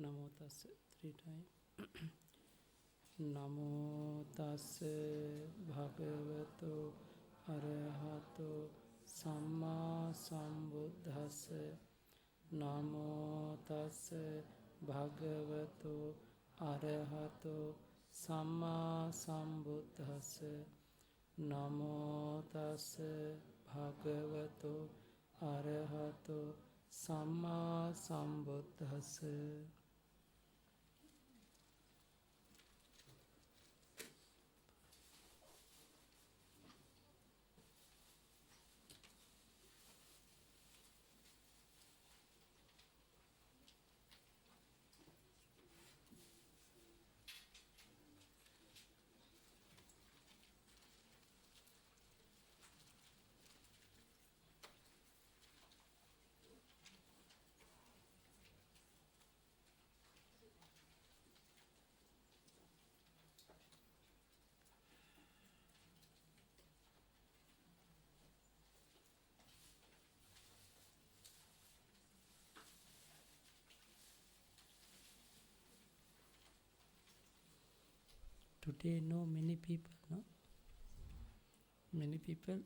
Namo tassa 3 times. Namo tassa bhagavato arahato samma sambuddhassa. Namo tassa bhagavato arahato samma sambuddhassa. Namo tassa bhagavato arahato samma sambuddhassa. Today no many people, no? Many people.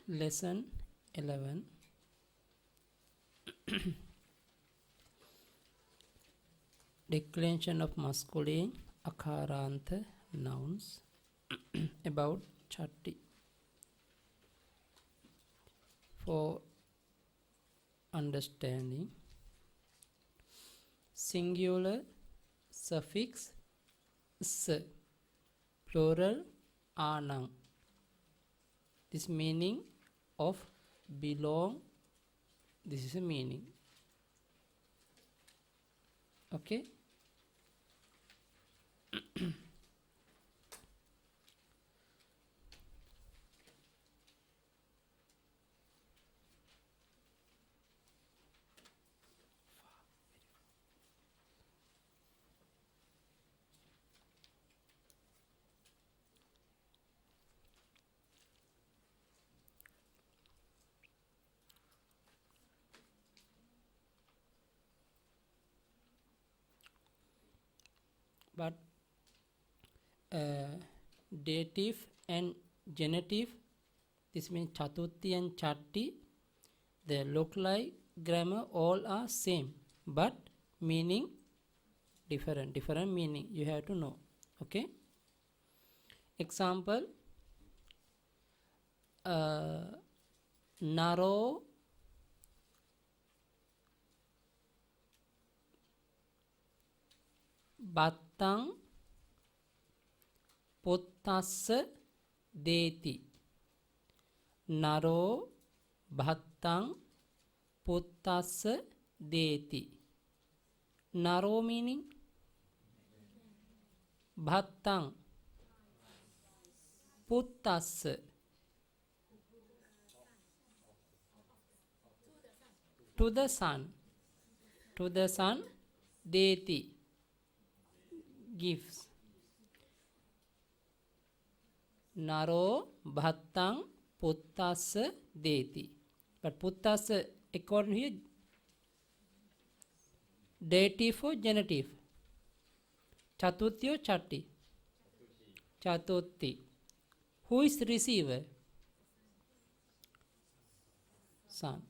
Lesson 11. Declension of masculine akaranta nouns. About chatti. For understanding, singular suffix s, plural anang. This meaning of belong. This is a meaning. Okay. But dative and genitive, this means chatuthi and chatti, they look like grammar, all are same, but meaning different meaning you have to know. Okay. Example, naro battang pottassa deti. Naro bhattang pottassa deti. Naro meaning bhattang, pottassa to the sun, deti gives. Naro bhattang pottassa deti. But pottassa according here, dative or genitive? Chatuthi or chatti? Chatuthi. Who is receiver? Son.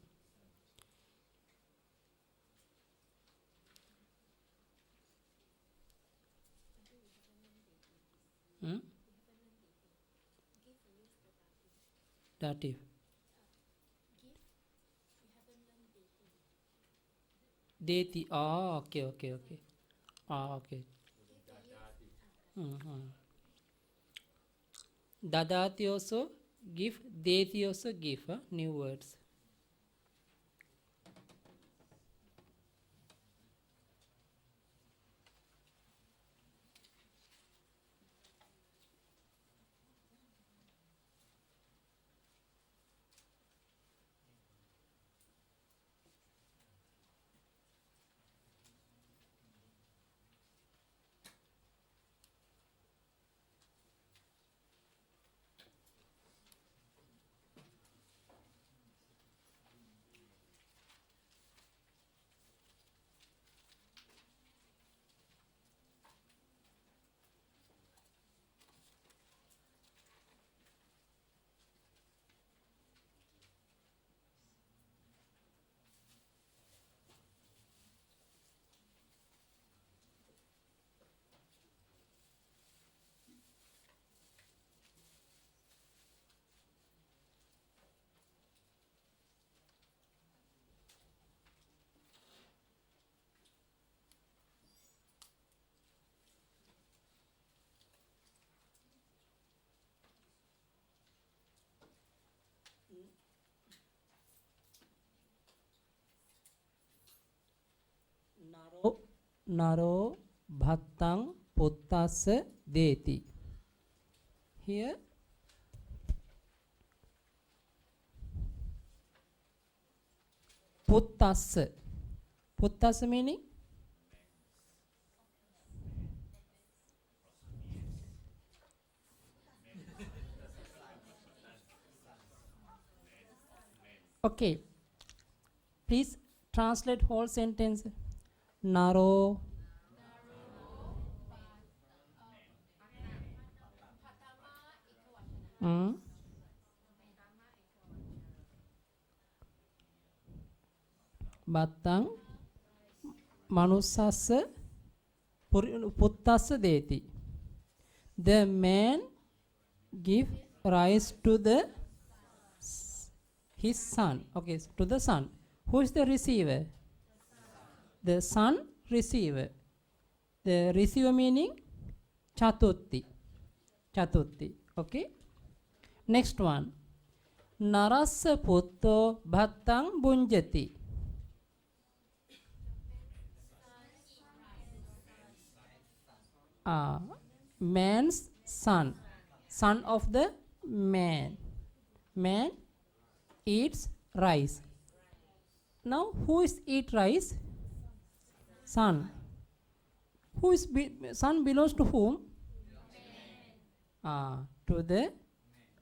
Dative. Deti. Ah, okay. Ah, okay. Dadati also give, deti also give. New words. naro bhattang puttassa deti. Here puttassa. Puttassa meaning okay. Please translate whole sentence. Naro Battang manussassa puttassa deti. The man give rise to his son. Okay, to the son. Who is the receiver? The son receiver. The receiver meaning chatutti. Chatutti. Okay. Next one. Narassa putto bhattang bunjati. Man's son. Son of the man. Man eats rice. Now who is eat rice? Son. Who is son belongs to whom? To the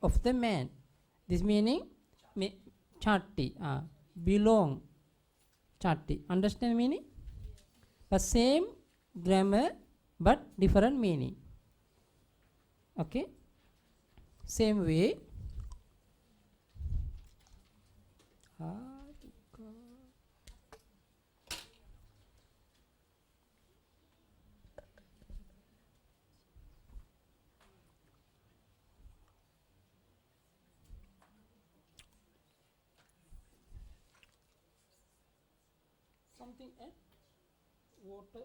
of the man. This meaning chatti. Belong. Chatti. Understand meaning? The same grammar but different meaning. Okay. Same way. Something else? Water.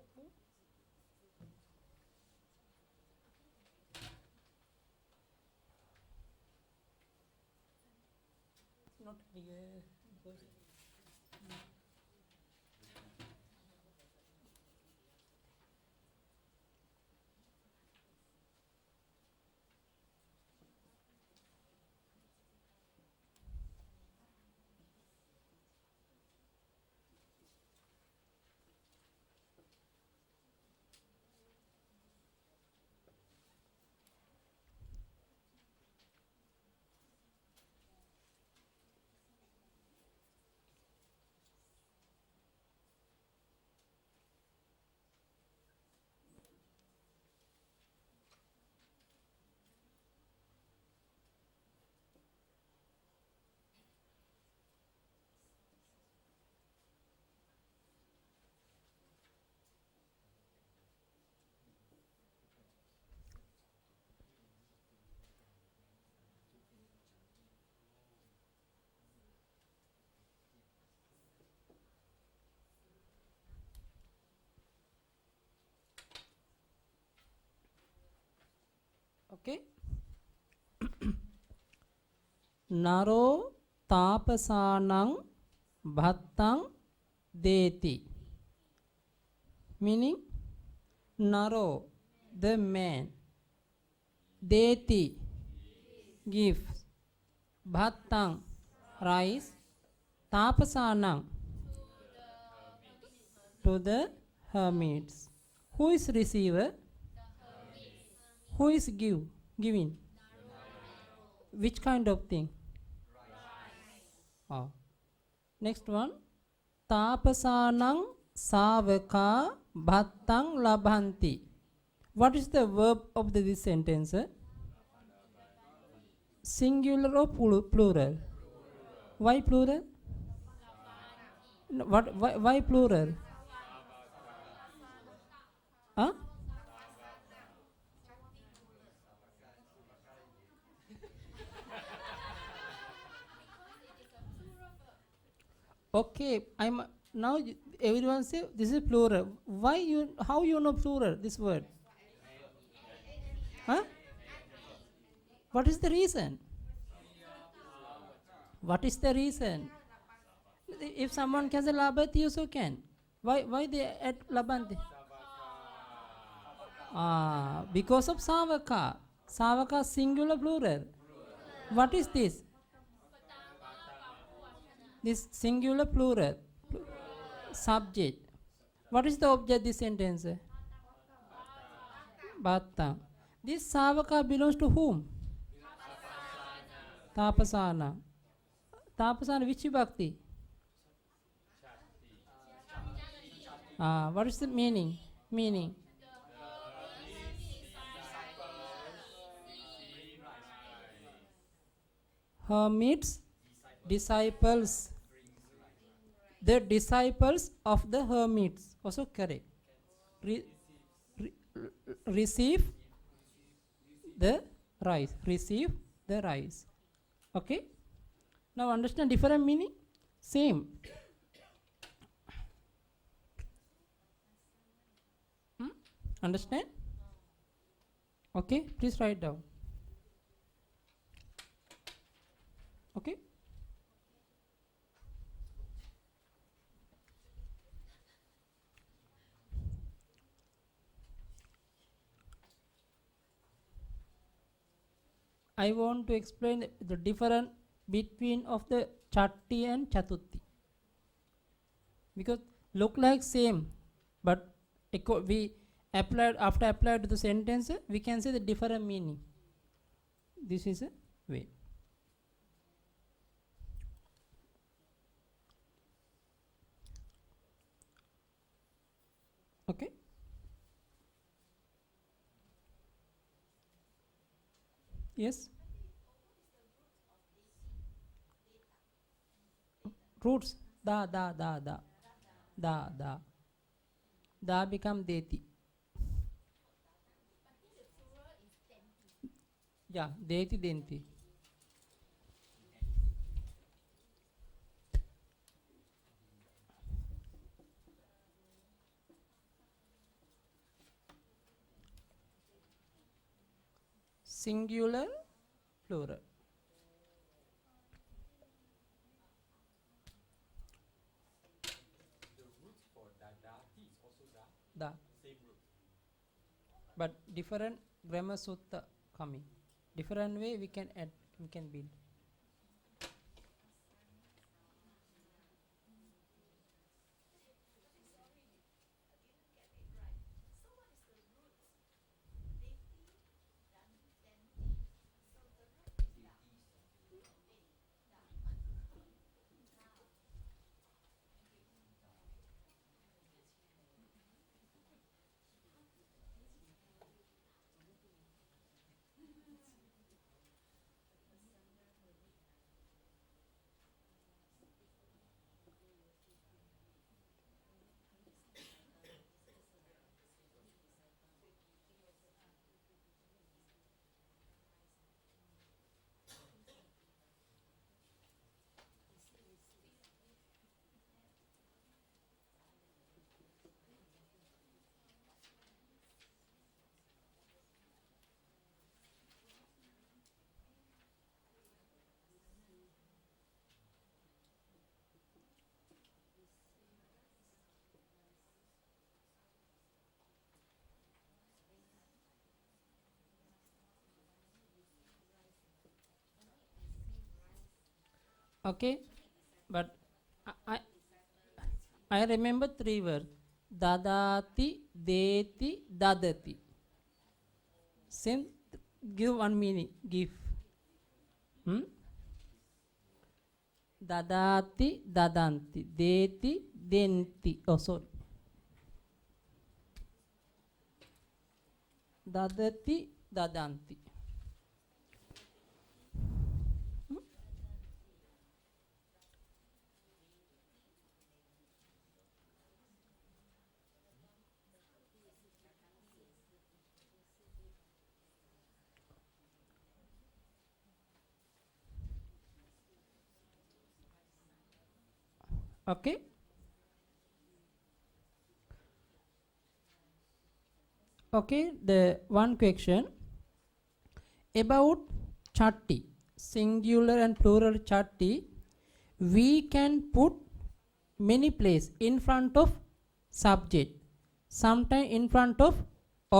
Not clear. Okay. Naro tapasanang bhattang deti. Meaning Naro, the man, deti, gives, bhattang, rice, tapasanang, to the hermits. Who is receiver? Who is giving? Which kind of thing? Next one. Tapasanang savaka bhattang labhanti. What is the verb of this sentence? Singular or plural? Why plural? Why plural? Huh? Okay, I'm now everyone say this is plural. Why you? How you know plural? This word? Huh? What is the reason? What is the reason? If someone can say labati, you also can. Why they add labanti? Because of savaka. Savaka singular plural. What is this? This singular plural. Subject. What is the object this sentence? Bhatta. This savaka belongs to whom? Tapasana. Tapasana which vibhakti? What is the meaning? Meaning. Hermits, disciples. The disciples of the hermits. Also correct. Receive the rice. Receive the rice. Okay. Now understand different meaning? Same. Understand? Okay. Please write down. Okay. I want to explain the difference between of the chatti and chatuthi, because look like same, but we applied after applied to the sentence, we can say the different meaning. This is a way. Okay. Yes. Roots. Da become deti. Yeah, deti denti. Singular, plural. The root for dadati is also da. Da. Same root. But different grammar sutta coming. Different way we can add, we can build. Okay, but I remember three words: dadati, deti, dadati. Same. Give one meaning. Give. Dadati, dadanti, deti, denti. Oh, sorry. Dadati, dadanti. Okay. Okay, the one question about chatti, singular and plural chatti, we can put many places in front of subject, sometime in front of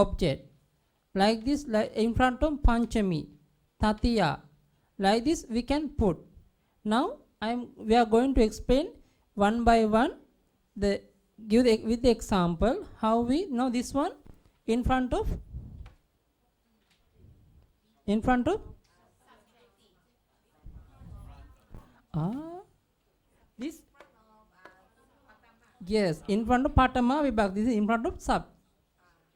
object. Like this, like in front of Panchami, Tatiya. Like this we can put. Now we are going to explain one by one with the example how we know this one in front of this, yes, in front of Patama Vibhakti. This is in front of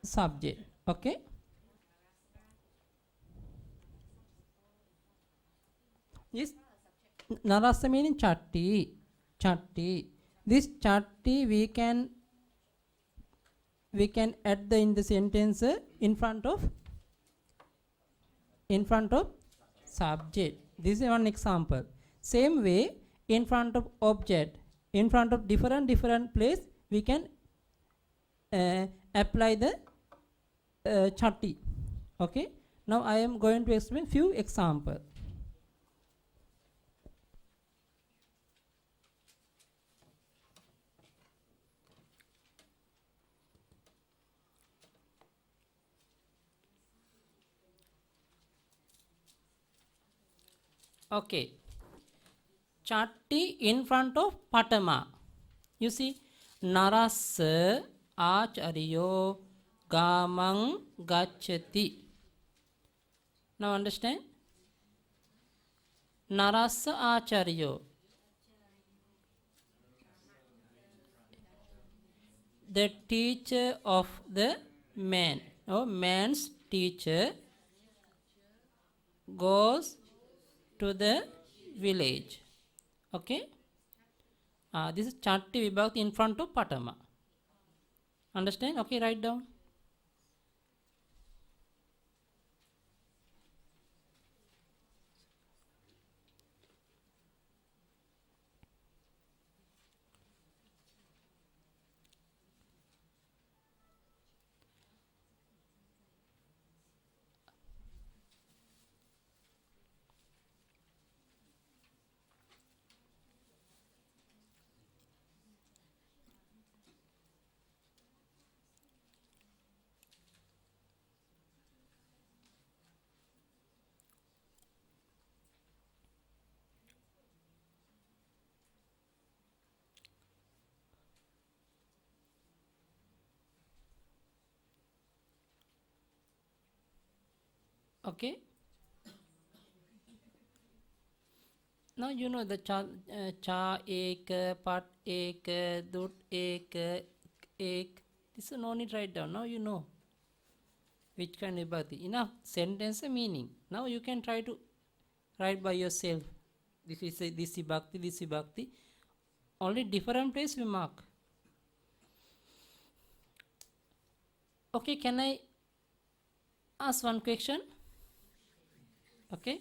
subject. Okay. This Narasa meaning chatti. This chatti we can add in the sentence in front of subject. This is one example. Same way, in front of object, in front of different place, we can apply the chatti. Okay. Now I am going to explain few examples. Okay. Chatti in front of Patama. You see, Narasa Acharyo Gamang Gachati. Now understand? Narasa Acharyo. The teacher of the man, or man's teacher, goes to the village. Okay. This is Chatti Vibhakti in front of Patama. Understand? Okay, write down. Okay. Now you know the cha ek, pat ek, dut ek, ek. This is no need write down. Now you know which kind of vibhakti. Enough sentence meaning. Now you can try to write by yourself. This is this vibhakti, this vibhakti. Only different place we mark. Okay, can I ask one question? Okay.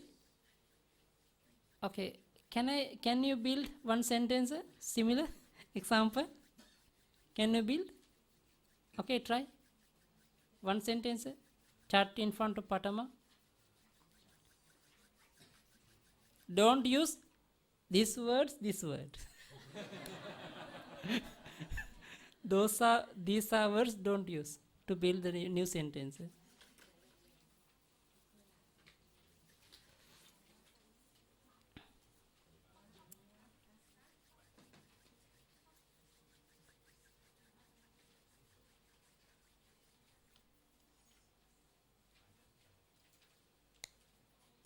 Okay. Can you build one sentence similar example? Can you build? Okay, try. One sentence. Chart in front of Patama. Don't use these words. These are words don't use to build the new sentence.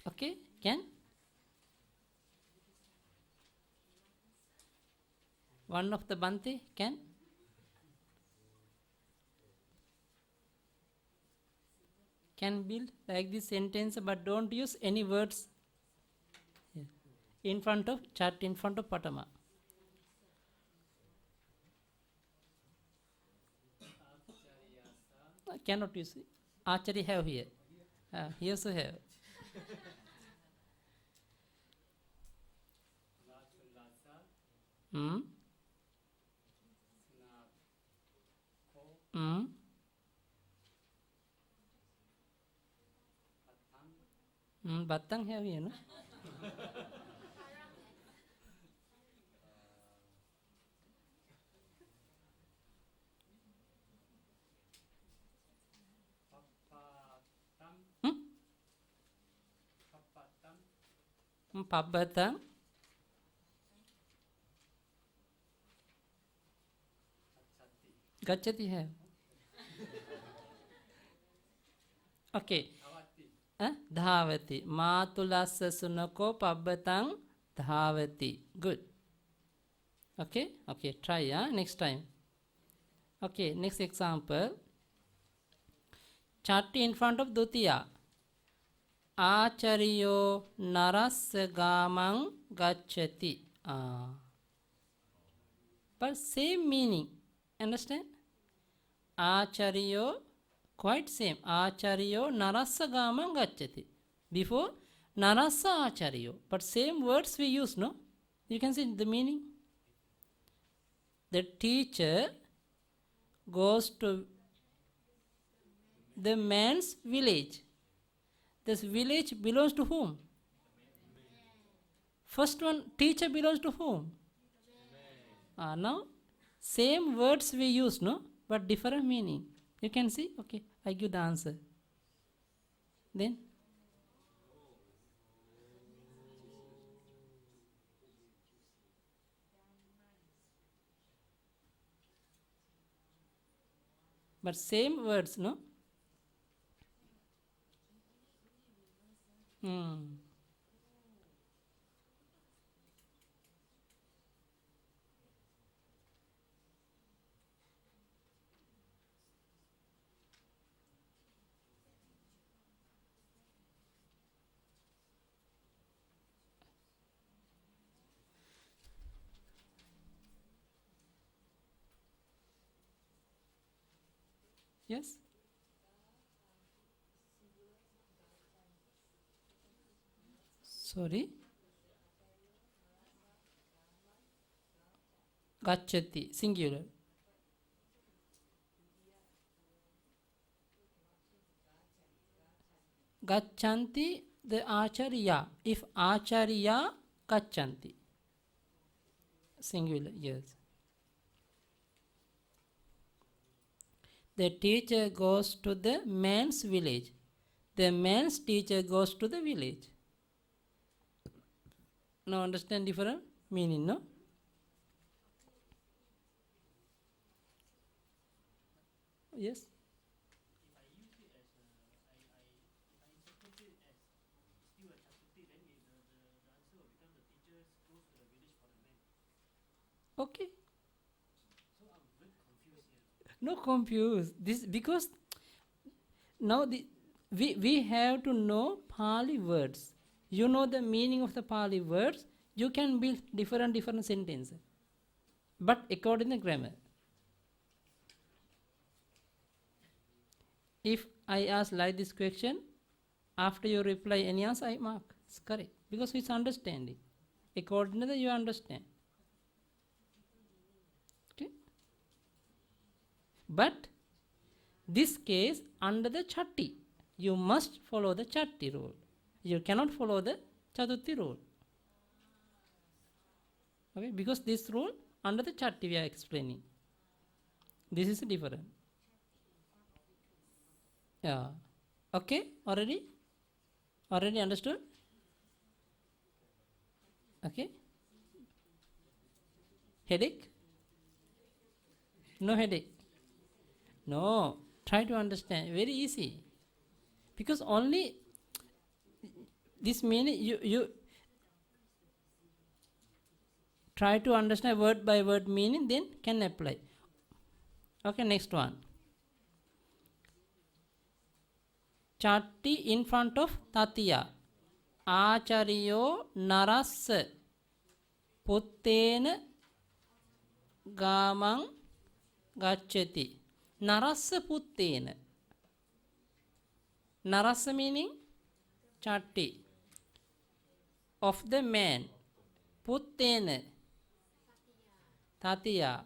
Okay, can? One of the Bhante can? Can build like this sentence, but don't use any words in front of chart in front of Patama. Cannot use. Achari have here. He also have. Batang have here, no? Pabbatan. Gachati hai. Okay. Dhavati. Matulassa sunako pabbatan dhavati. Good. Okay. Okay. Try next time. Okay. Next example. Chatti in front of Dutiya. Acharyo narassa gamang gacchati. But same meaning. Understand? Acharyo, quite same. Acharyo narassa gamang gacchati. Before, narassa acharyo. But same words we use, no? You can see the meaning. The teacher goes to the man's village. This village belongs to whom? First one, teacher belongs to whom? Now, same words we use, no? But different meaning. You can see? Okay, I give the answer. Then? But same words, no? Yes? Sorry? Gacchati, singular. Gacchanti, the acharya. If acharya, gacchanti. Singular, yes. The teacher goes to the man's village. The man's teacher goes to the village. Now understand different meaning, no? Yes? Okay. No confused. This because now we have to know Pali words. You know the meaning of the Pali words, you can build different sentences. But according to grammar. If I ask like this question, after you reply any answer, I mark. It's correct. Because it's understanding. According to that, you understand. Okay? But this case, under the Chatti, you must follow the Chatti rule. You cannot follow the Chaturthi rule. Okay? Because this rule, under the Chatti we are explaining. This is different. Yeah. Okay? Already? Already understood? Okay? Headache? No headache. No. Try to understand. Very easy. Because only this meaning you try to understand word by word meaning, then can apply. Okay, next one. Chatti in front of Tatiya. Acharyo narassa puttena gamang gacchati. Narassa puttena. Narassa meaning Chatti. Of the man. Puttena. Tatiya.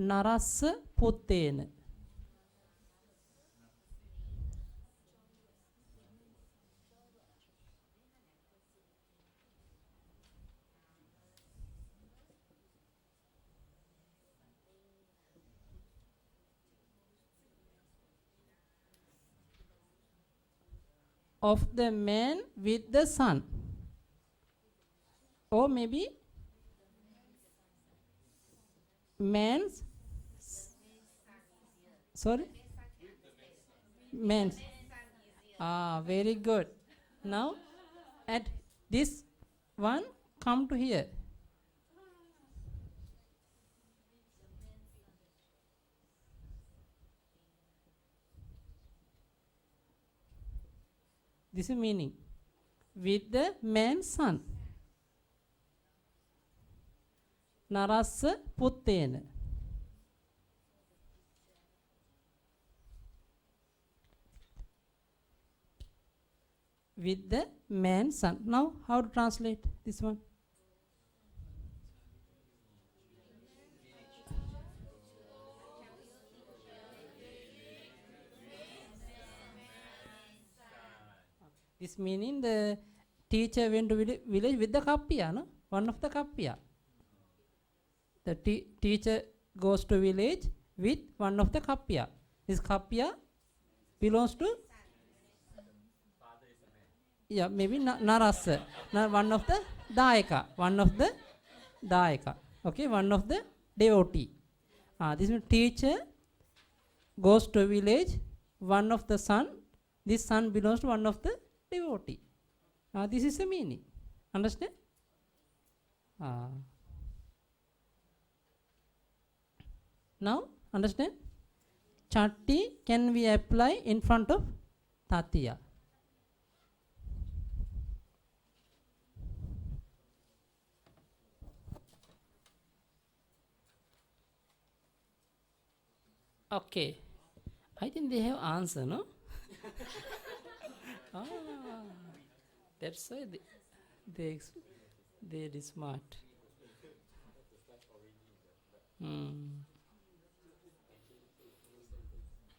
නරස්ස පුත්තේන. Of the man with the son, or maybe man's, sorry, man's. Very good. Now at this one, come to here. This is meaning. With the man's son. Narassa puttena. With the man's son. Now, how to translate this one? This meaning the teacher went to village with the kappia, no? One of the kappia. The teacher goes to village with one of the kappia. This kappia belongs to, yeah, maybe Narasa. One of the Daika. One of the Daika. Okay, one of the devotee. This means teacher goes to village, one of the son. This son belongs to one of the devotee. This is the meaning. Understand? Now, understand? Chatti can we apply in front of Tatiya? Okay. I think they have answer, no? That's why they're smart.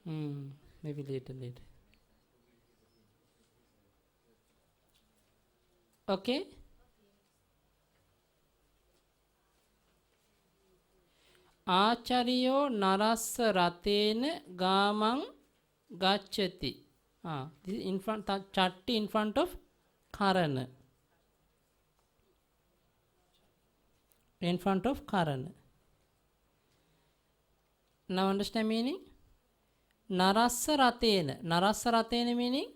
Maybe later. Okay? Acharyo narassa ratena gamang gacchati. This is in front, chatti in front of karana. In front of karana. Now understand meaning? Narassa ratena. Narassa ratena meaning?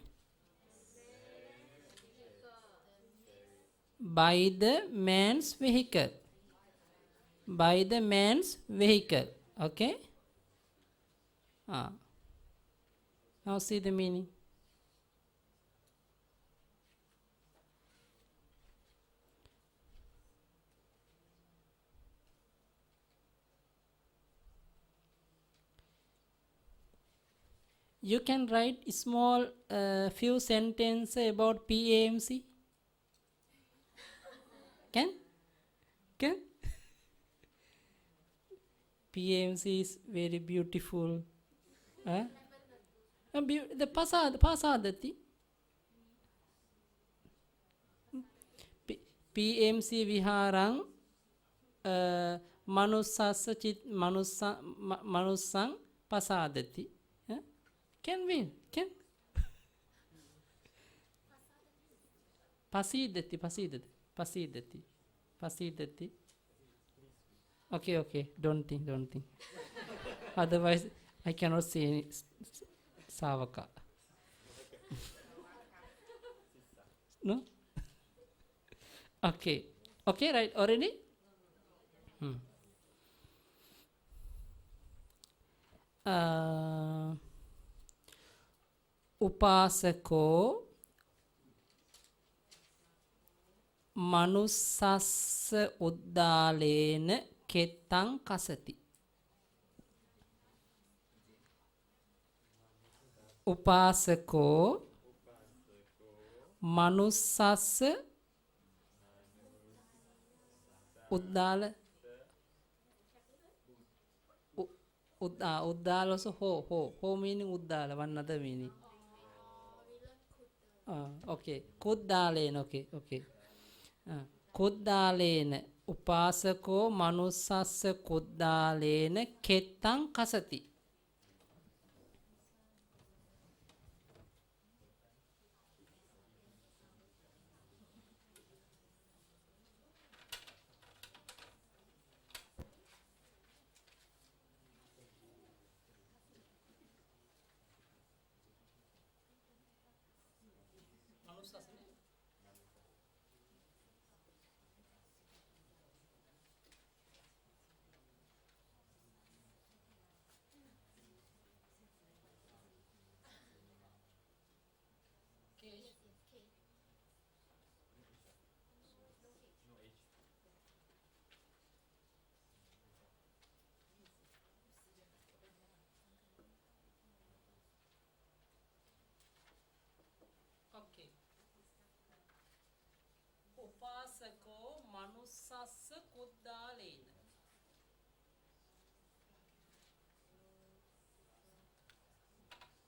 By the man's vehicle. By the man's vehicle. Okay? Now see the meaning. You can write small few sentences about PAMC. Can? PAMC is very beautiful. The pasadati. PMC viharang manussassa chit manussang pasadati. Can win? Can? Pasidati. Okay. Don't think. Otherwise, I cannot say any Savaka. No? Okay, right, already? Upasako manussassa uddalena kettang kasati. Upasako manussassa uddala Uddala also ho, ho. Ho meaning uddala, one other meaning. Okay. Kuddalena, okay, okay. Kuddalena. Upasako manussassa kuddalena kettang kasati. Okay. Upasako manussassa kuddalena.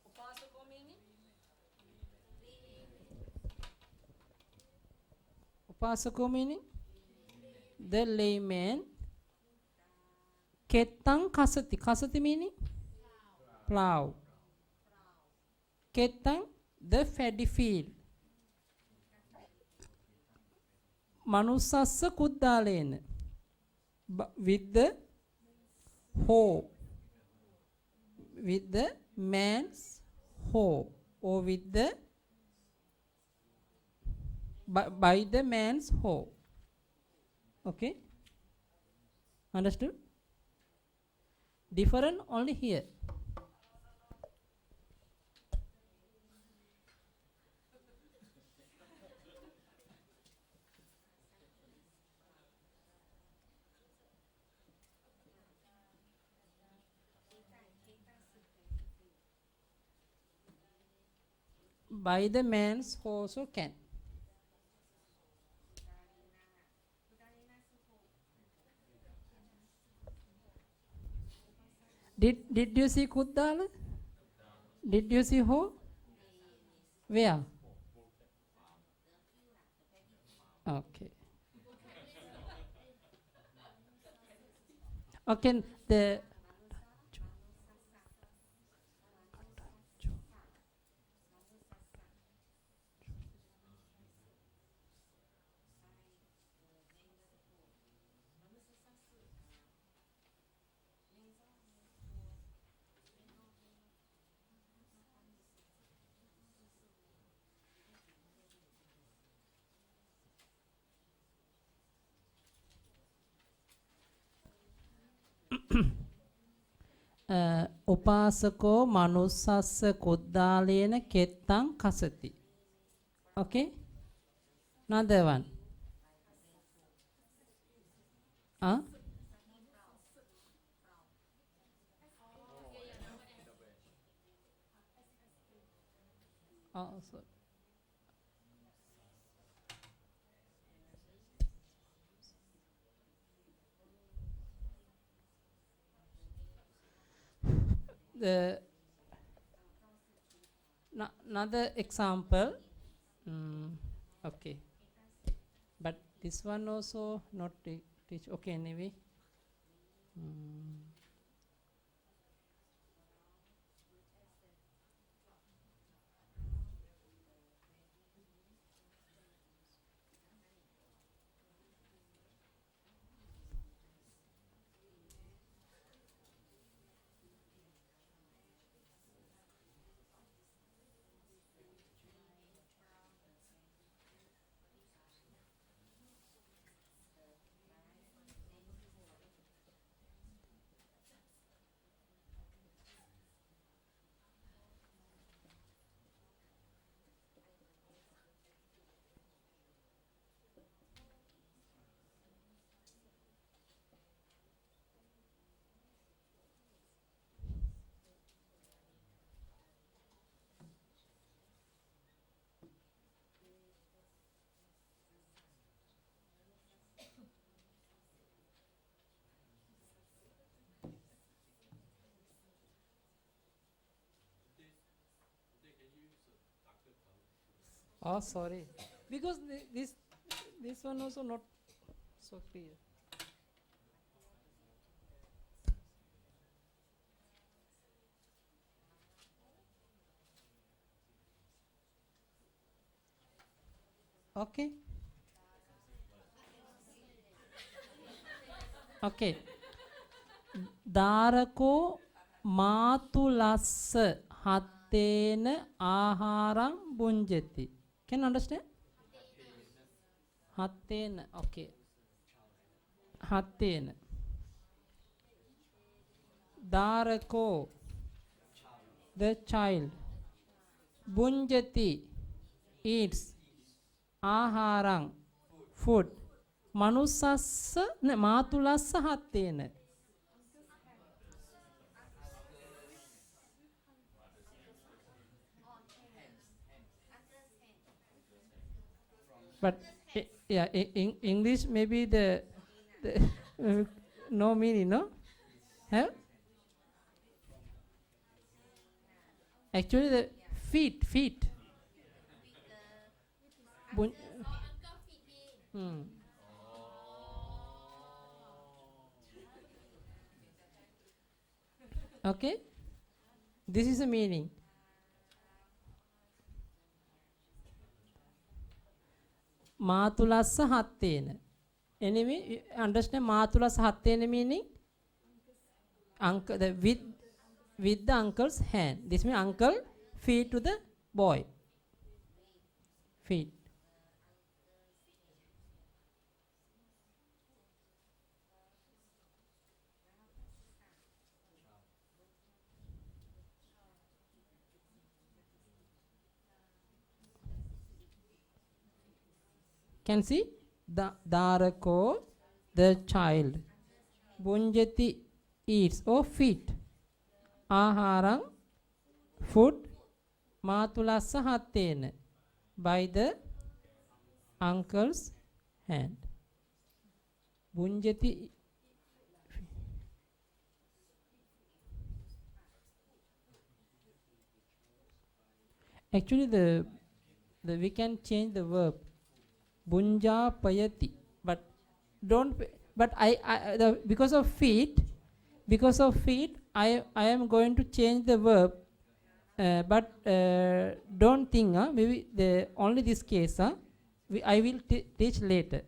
Upasako meaning? Upasako meaning? The layman. Kettang kasati. Kasati meaning? Plow. Kettang, the paddy field. Manussassa kuddalena. With the hoe. With the man's hoe. Or with the by the man's hoe. Okay? Understood? Different only here. By the man's hoe also can. Did you see kuddala? Did you see hoe? Where? Okay. Okay, upasako manussassa kuddalena kettang kasati. Okay? Another one. Huh? So the another example. Okay, but this one also not teach. Okay, anyway. Oh, sorry. Because this one also not so clear. Okay. Okay. Darako matulassa hattena aharam bunjati. Can you understand? Hattena. Okay. Hattena. Darako, the child. Bunjati, eats. Aharang, food. Manusassa, matulassa hattena. But yeah, in English maybe the no meaning, no? Have? Actually the feet. Bun- hmm. Okay, this is the meaning. Matulassa hattena. Anyway, you understand matulassa hattena meaning? Uncle, the with the uncle's hand. This means uncle feed to the boy. Feed. Can see the darako, the child. Bunjati, eats or feed. Aharang, food. Matulassa hattena, by the uncle's hand. Bunjati. Actually the we can change the verb. Bunja payati. But don't but because of feet, I am going to change the verb. But don't think, maybe the only this case, I will teach later.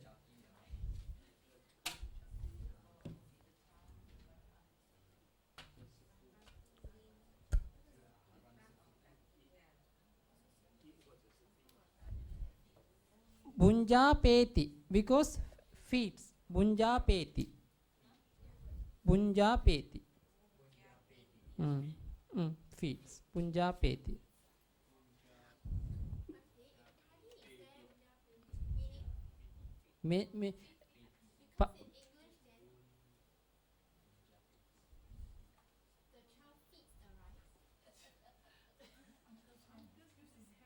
Bunja peti, because feeds. Bunja peti. Bunja peti. Feeds. Bunja peti. Me, pa,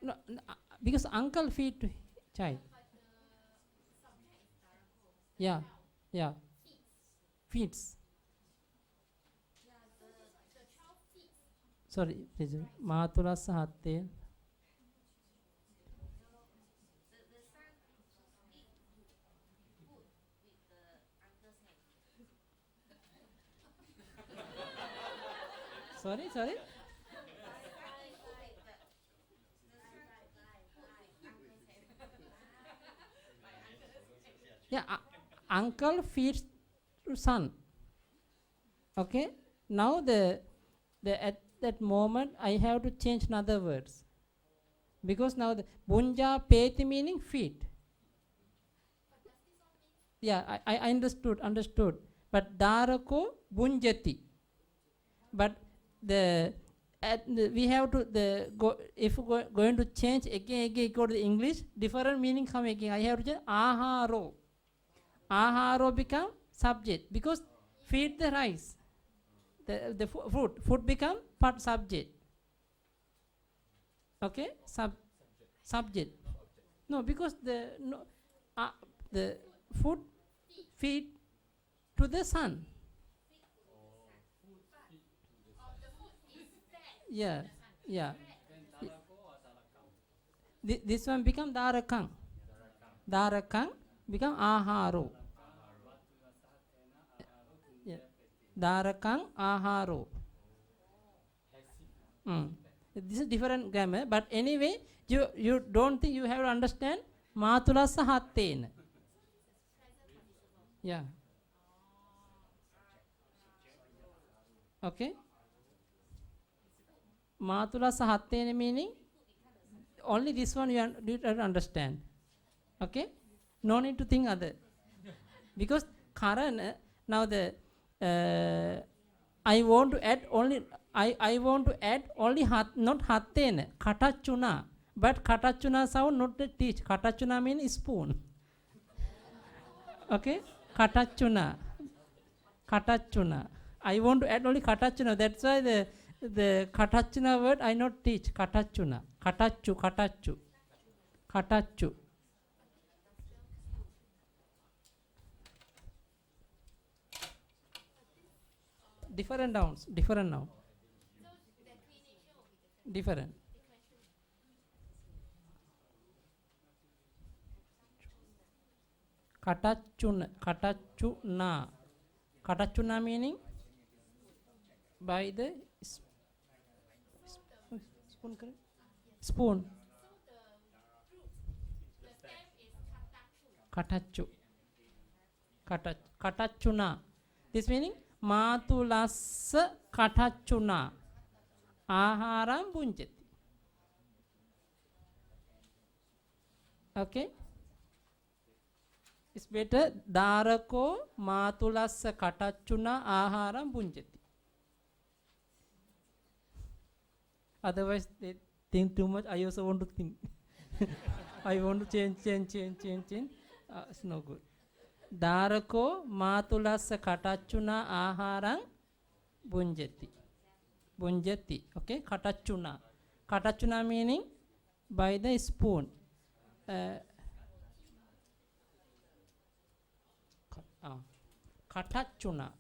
no, because uncle feed to child. Yeah, yeah. Feeds. Sorry, matulassa hatte. Sorry. Yeah, uncle feeds to son. Okay. Now the at that moment I have to change another words, because now the bunja peti meaning feed. Yeah, I understood. But darako bunjati. But we have to if going to change again go to the English, different meaning come again. I have to change aharo. Aharo become subject, because feed the rice. The food become part subject. Okay, subject. No, because the food feed to the son. Yeah. This one become darakang. Darakang become aharo. Yeah. Darakang aharo. This is different grammar, but anyway, you don't think you have to understand matulassa hattena. Yeah. Okay. Matulassa hattena meaning only this one you have to understand. Okay. No need to think other. Because Karan now the I want to add only I want to add only not hattena katachuna, but katachuna sound not the teach. Katachuna means spoon. Okay, katachuna. I want to add only katachuna. That's why the katachuna word I not teach. Katachuna. Katachu. Different nouns. Different noun. Different. Katachuna. Katachuna meaning by the spoon. Correct? Spoon. Katachu. Katachuna. This meaning matulassa katachuna. Aharam punjati. Okay. It's better darako matulassa katachuna aharam punjati. Otherwise they think too much. I also want to think. I want to change. It's no good. Darako matulassa katachuna aharam bunjati. Okay, katachuna. Katachuna meaning by the spoon. Katachuna.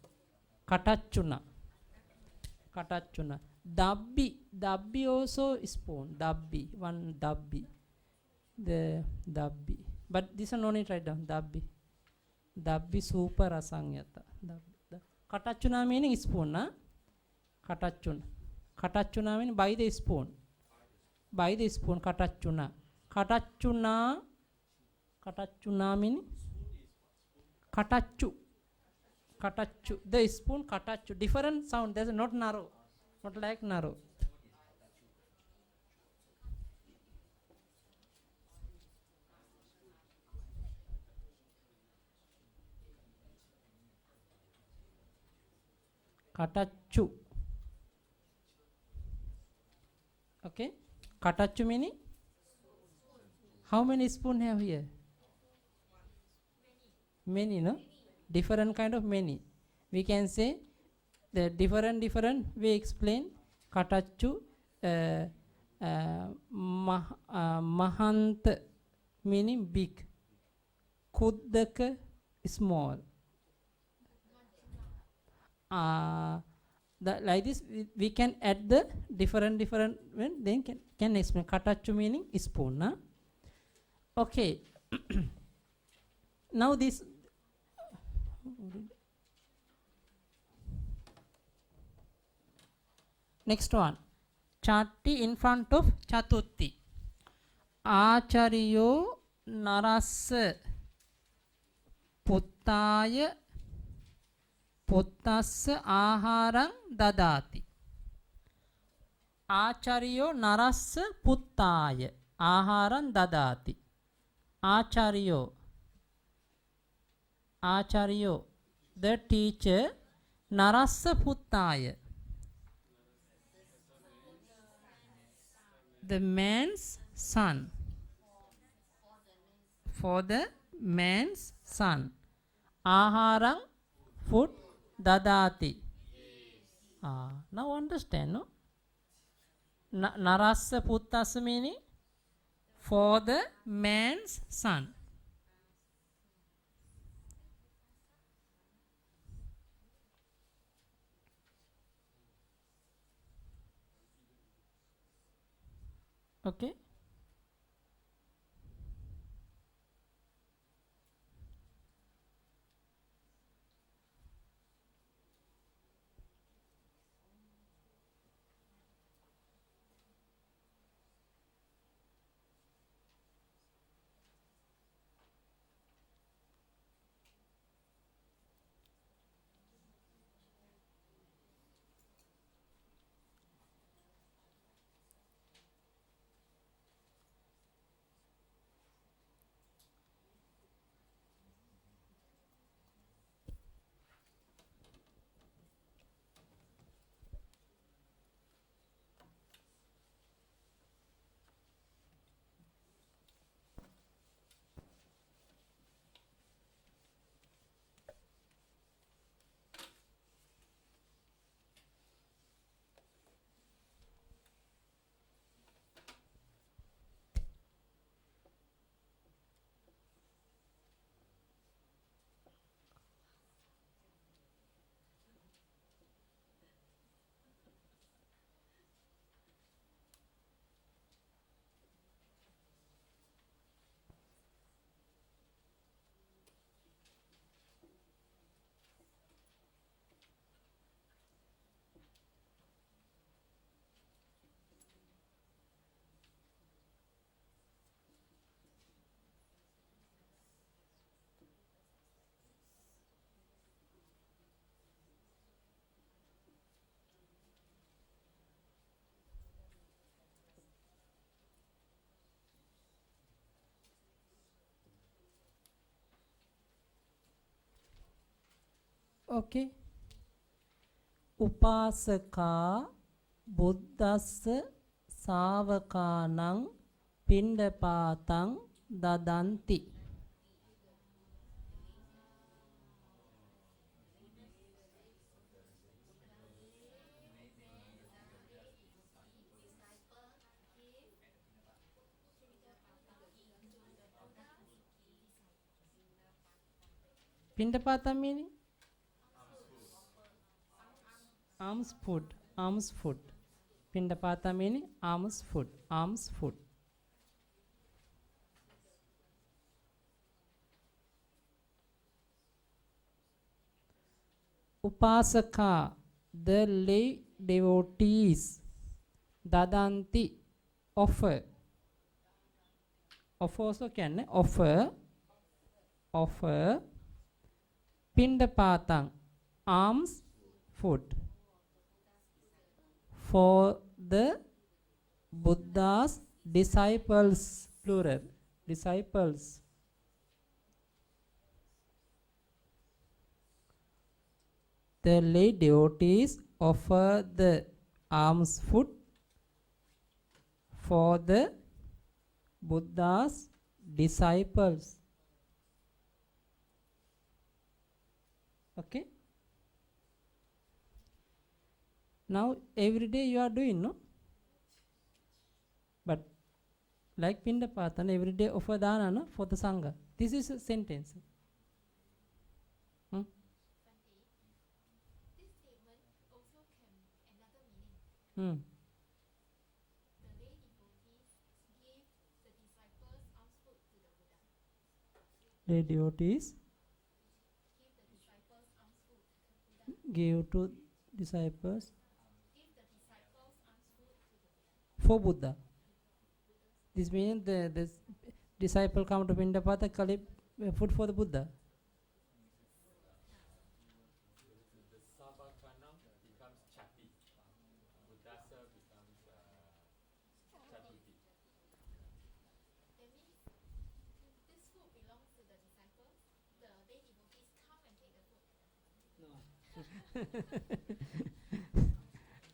Dabbi also spoon. One dabbi. The dabbi. But this one no need write down. Dabbi super asanyata. Katachuna meaning spoon. Huh? Katachuna meaning by the spoon. Katachuna. Katachuna meaning katachu. The spoon katachu. Different sound. There's not narrow. Not like narrow. Katachu. Okay. Katachu meaning? How many spoon have here? Many, no? Different kind of many. We can say the different way explain. Katachu. Mahant meaning big. Kuddaka small. Like this we can add the different when then can explain. Katachu meaning spoon. Huh? Okay. Now this next one. Chatti in front of Chatutti. Acharyo narassa puttaya puttassa aharam dadati. Acharyo narassa puttaya aharam dadati. Acharyo, the teacher, narassa puttaya, the man's son. For the man's son. Aharam, food, dadati. Now understand, no? Narassa puttassa meaning for the man's son. Okay. Okay. Upasaka buddhassa savakanang pindapatang dadanti. Pindapata meaning? Alms food. Alms food. Pindapata meaning alms food. Alms food. Upasaka, the lay devotees. Dadanti, offer. Offer also can offer. Offer. Pindapatang, alms food. For the Buddha's disciples, plural, disciples. The lay devotees offer the alms food for the Buddha's disciples. Okay. Now every day you are doing, no? But like Pindapatana, every day offer dana, no? For the Sangha. This is a sentence. Hmm? This statement also can another meaning. Hmm. The lay devotees give the disciples alms food to the Buddha. Lay devotees Give the disciples alms food to the Buddha. give to disciples Give the disciples alms food to the Buddha. for Buddha. This means the disciple come to Pindapata, collect food for the Buddha. The Savakanam becomes Chati. Buddhasa becomes Chatuti. That means this food belongs to the disciples. The lay devotees come and take the food.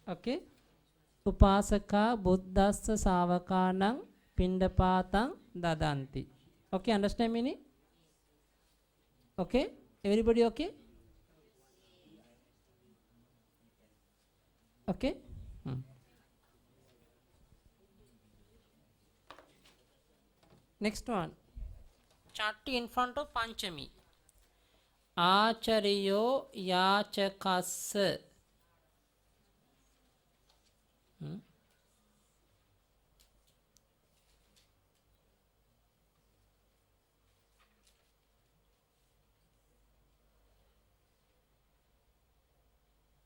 Okay. Upasaka buddhassa savakanang pindapatang dadanti. Okay, understand meaning? Okay? Everybody okay? Okay? Next one. Chatti in front of Panchami. Acharyo yachakassa.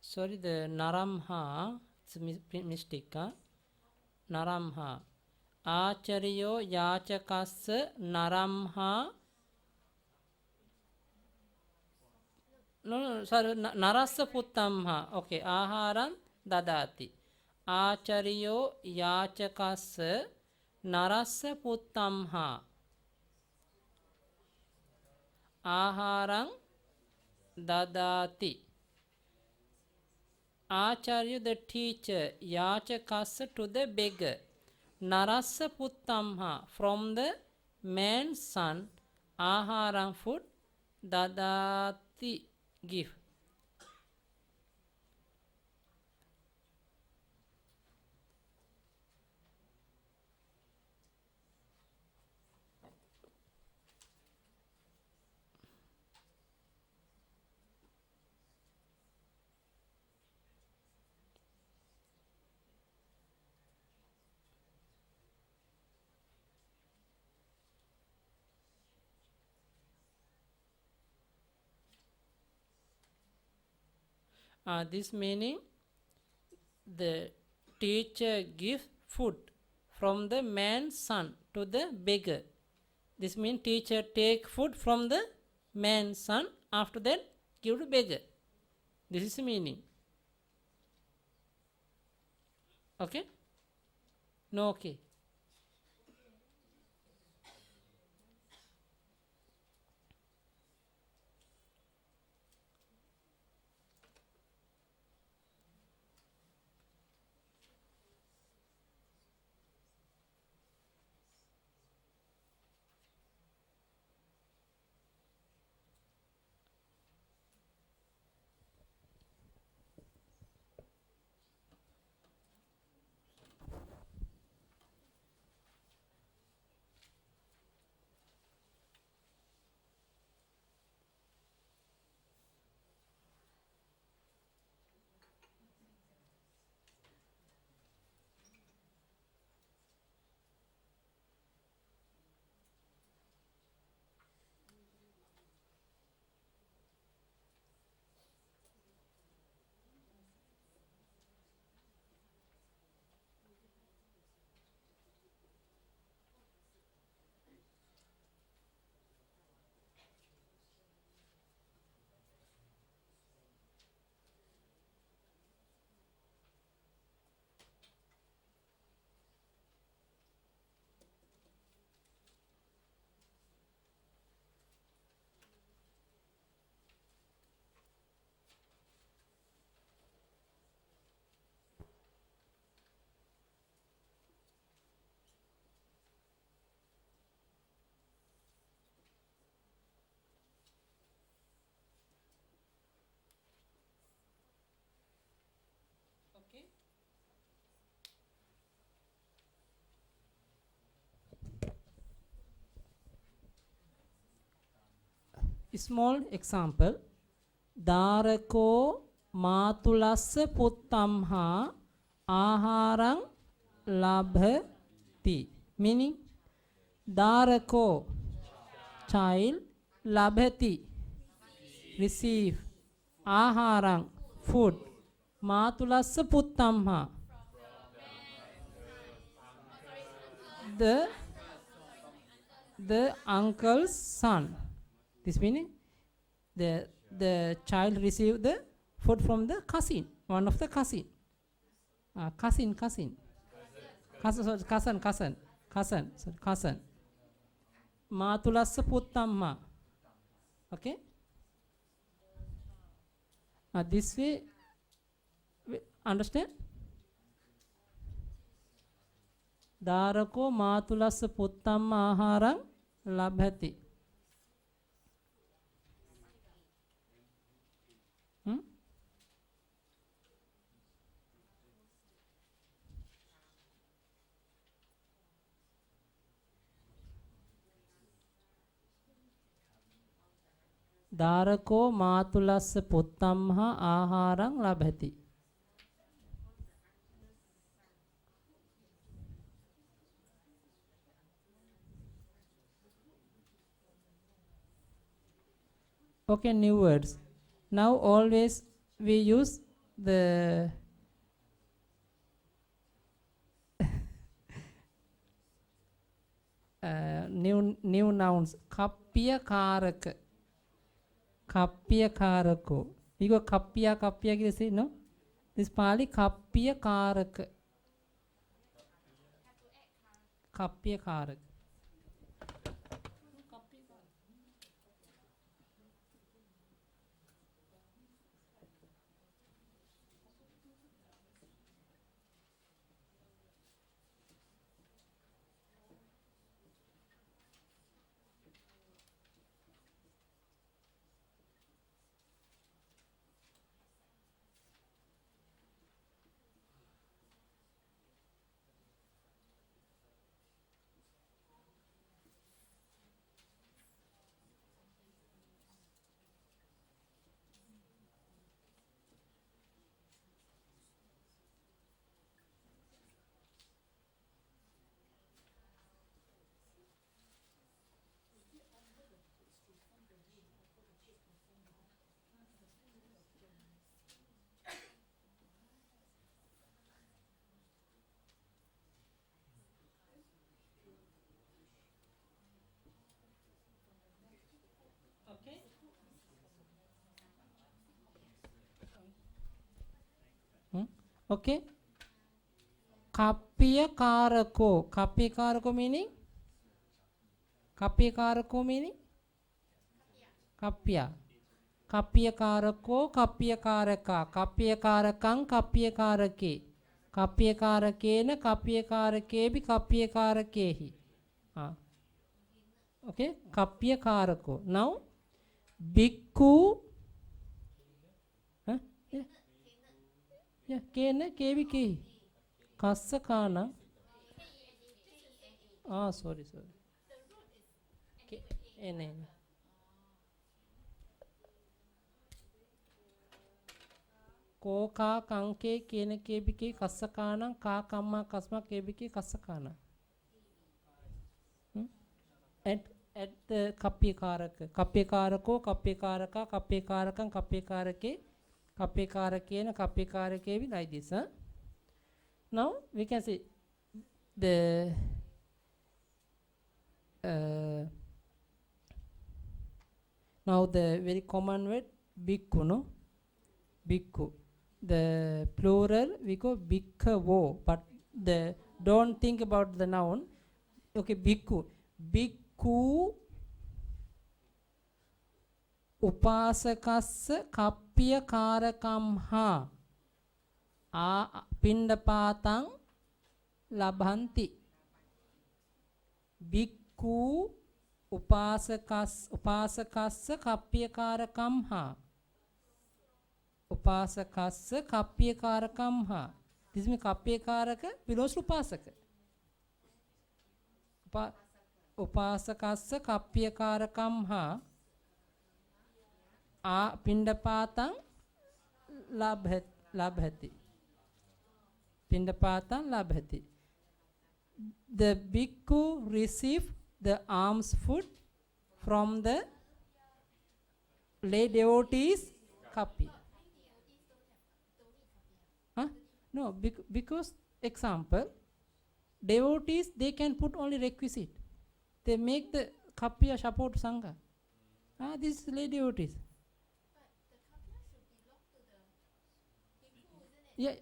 Sorry, the Naramha, it's a mistake. Naramha. Acharyo yachakassa naramha. No, sorry, narassa puttamha. Okay, aharam dadati. Acharyo yachakassa narassa puttamha. Aharam dadati. Acharya, the teacher, yachakassa to the beggar. Narassa puttamha, from the man's son, aharam food, dadati, give. This meaning the teacher gives food from the man's son to the beggar. This means teacher take food from the man's son, after that give to beggar. This is the meaning. Okay? No, okay. small example. Dharako matulassa puttamha aharang labhati. Meaning, Dharako, child, labhati, receive, aharang, food, matulassa puttamha, the uncle's son. This meaning the child received the food from the cousin, one of the cousin. Cousin. Matulassa puttamma. Okay. This way, understand? Dharako matulassa puttamma aharang labhati. Dharako matulassa puttamha aharang labhati. Okay, new words. Now always we use the new nouns. Kappiya karaka. Kappiya karako. We go kappiya you say no? This Pali kappiya karaka. Kappiya karaka. Okay. Okay. Kappiya karako. Kappiya karako meaning? Kappiya karako meaning? Kappiya. Kappiya karako, kappiya karaka. Kappiya karakang, kappiya karake. Kappiya karakena, kappiya karakebi, kappiya karakehi. Okay. Kappiya karako. Now, bhikkhu. Yeah, kena, kebi, kehi. Kassa kana. Sorry. Ena. Ko ka kanke kena kebi ke kassa kana ka kamma kasma kebi ke kassa kana. At the kappiya karaka. Kappiya karako, kappiya karaka, kappiya karakang, kappiya karake, kappiya karakena, kappiya karakevi, like this. Now we can see the now the very common word bhikkhu, no? Bhikkhu. The plural we go bhikkhavo, but the don't think about the noun. Okay, bhikkhu. Bhikkhu upasakassa kappiya karakamha pindapatang labhanti. Bhikkhu upasakassa kappiya karakamha. Upasakassa kappiya karakamha. This means kappiya karaka belongs to upasaka. Upasakassa kappiya karakamha pindapātaṁ labhati. Pindapātaṁ labhati. The bhikkhu receive the alms food from the lay devotees kapi. Huh? No, because example, devotees they can put only requisite. They make the kapya support sangha. This is lay devotees. But the kapya should belong to the bhikkhu, isn't it? Yeah,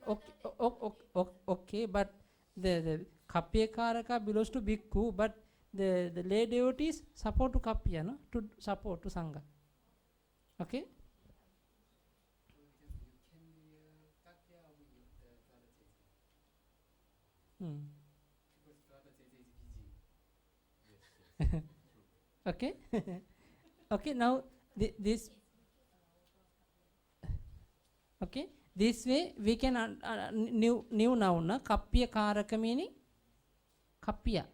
okay, but the kapya karaka belongs to bhikkhu, but the lay devotees support to kapya, no, to support to sangha. Okay. Okay. Okay, now this okay, this way we can new noun kapya karaka meaning kapya,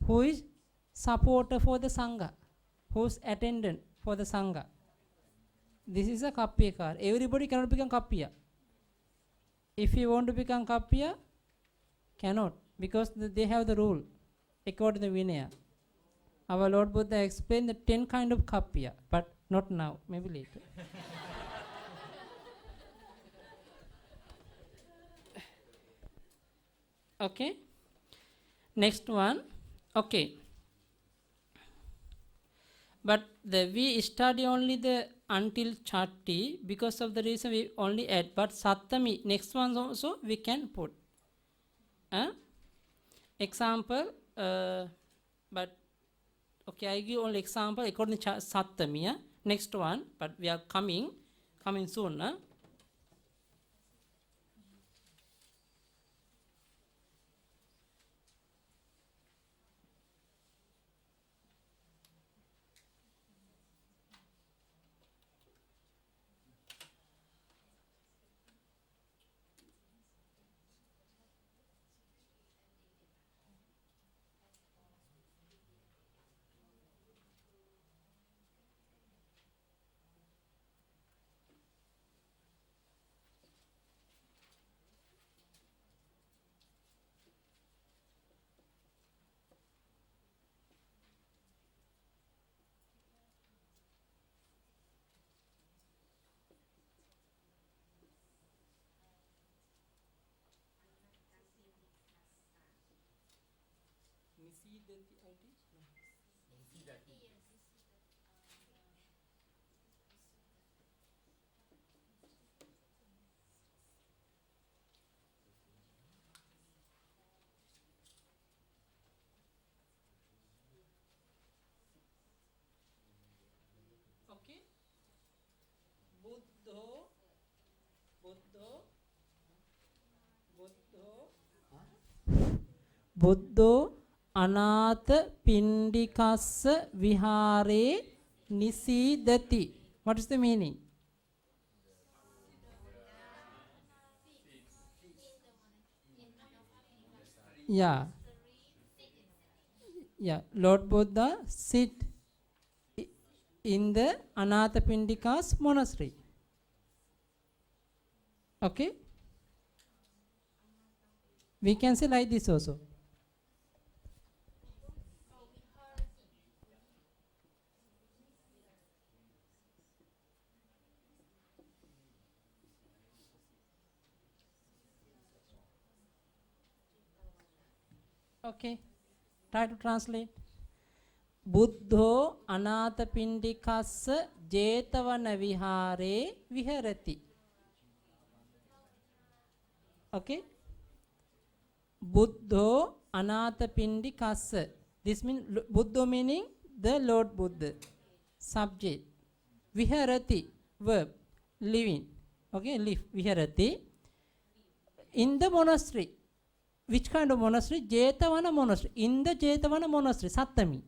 who is supporter for the sangha, who's attendant for the sangha. This is a kapya kar. Everybody cannot become kapya. If you want to become kapya, cannot, because they have the rule according to the Vinaya. Our Lord Buddha explained the 10 kind of kapya, but not now, maybe later. Okay. Next one. Okay. But we study only the until chatti, because of the reason we only add. But sattami, next one also we can put. Example, but okay, I give only example according to sattami. Next one, but we are coming soon. Okay. Buddho anatha pindikassa vihare nisidati. What is the meaning? Yeah. Yeah. Lord Buddha sit in the Anathapindika's monastery. Okay. We can say like this also. Okay. Try to translate. Buddho anathapindikassa jetavana vihare viharati. Okay. Buddho anathapindikassa. This means Buddha meaning the Lord Buddha. Subject. Viharati, verb, living. Okay, live. Viharati. In the monastery. Which kind of monastery? Jetavana monastery. In the Jetavana monastery, Sattami.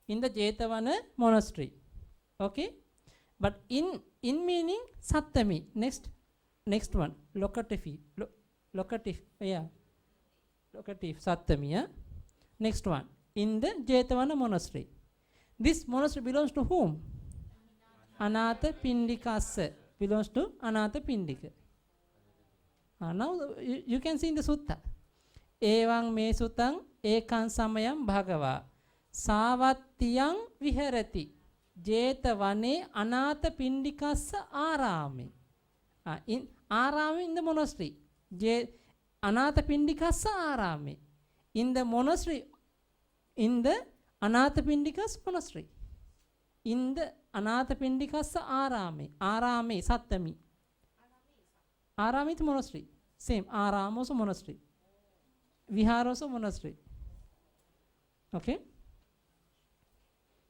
In the Jetavana monastery. Okay. But in meaning Sattami. Next. next one, locative, locative, yeah, locative, Sattamiya. Next one, in the Jetavana monastery. This monastery belongs to whom? Anatha Pindikassa. Belongs to Anatha Pindika. Now you can see in the sutta. Evang me sutang ekan samayam bhagava. Savattiyang viharati. Jetavane Anatha Pindikassa arame. In arame in the monastery. Anatha Pindikassa arame. In the monastery, in the Anatha Pindikas monastery. In the Anatha Pindikassa arame. Arame, Sattami. Arame is monastery. Same. Aram also monastery. Vihar also monastery. Okay.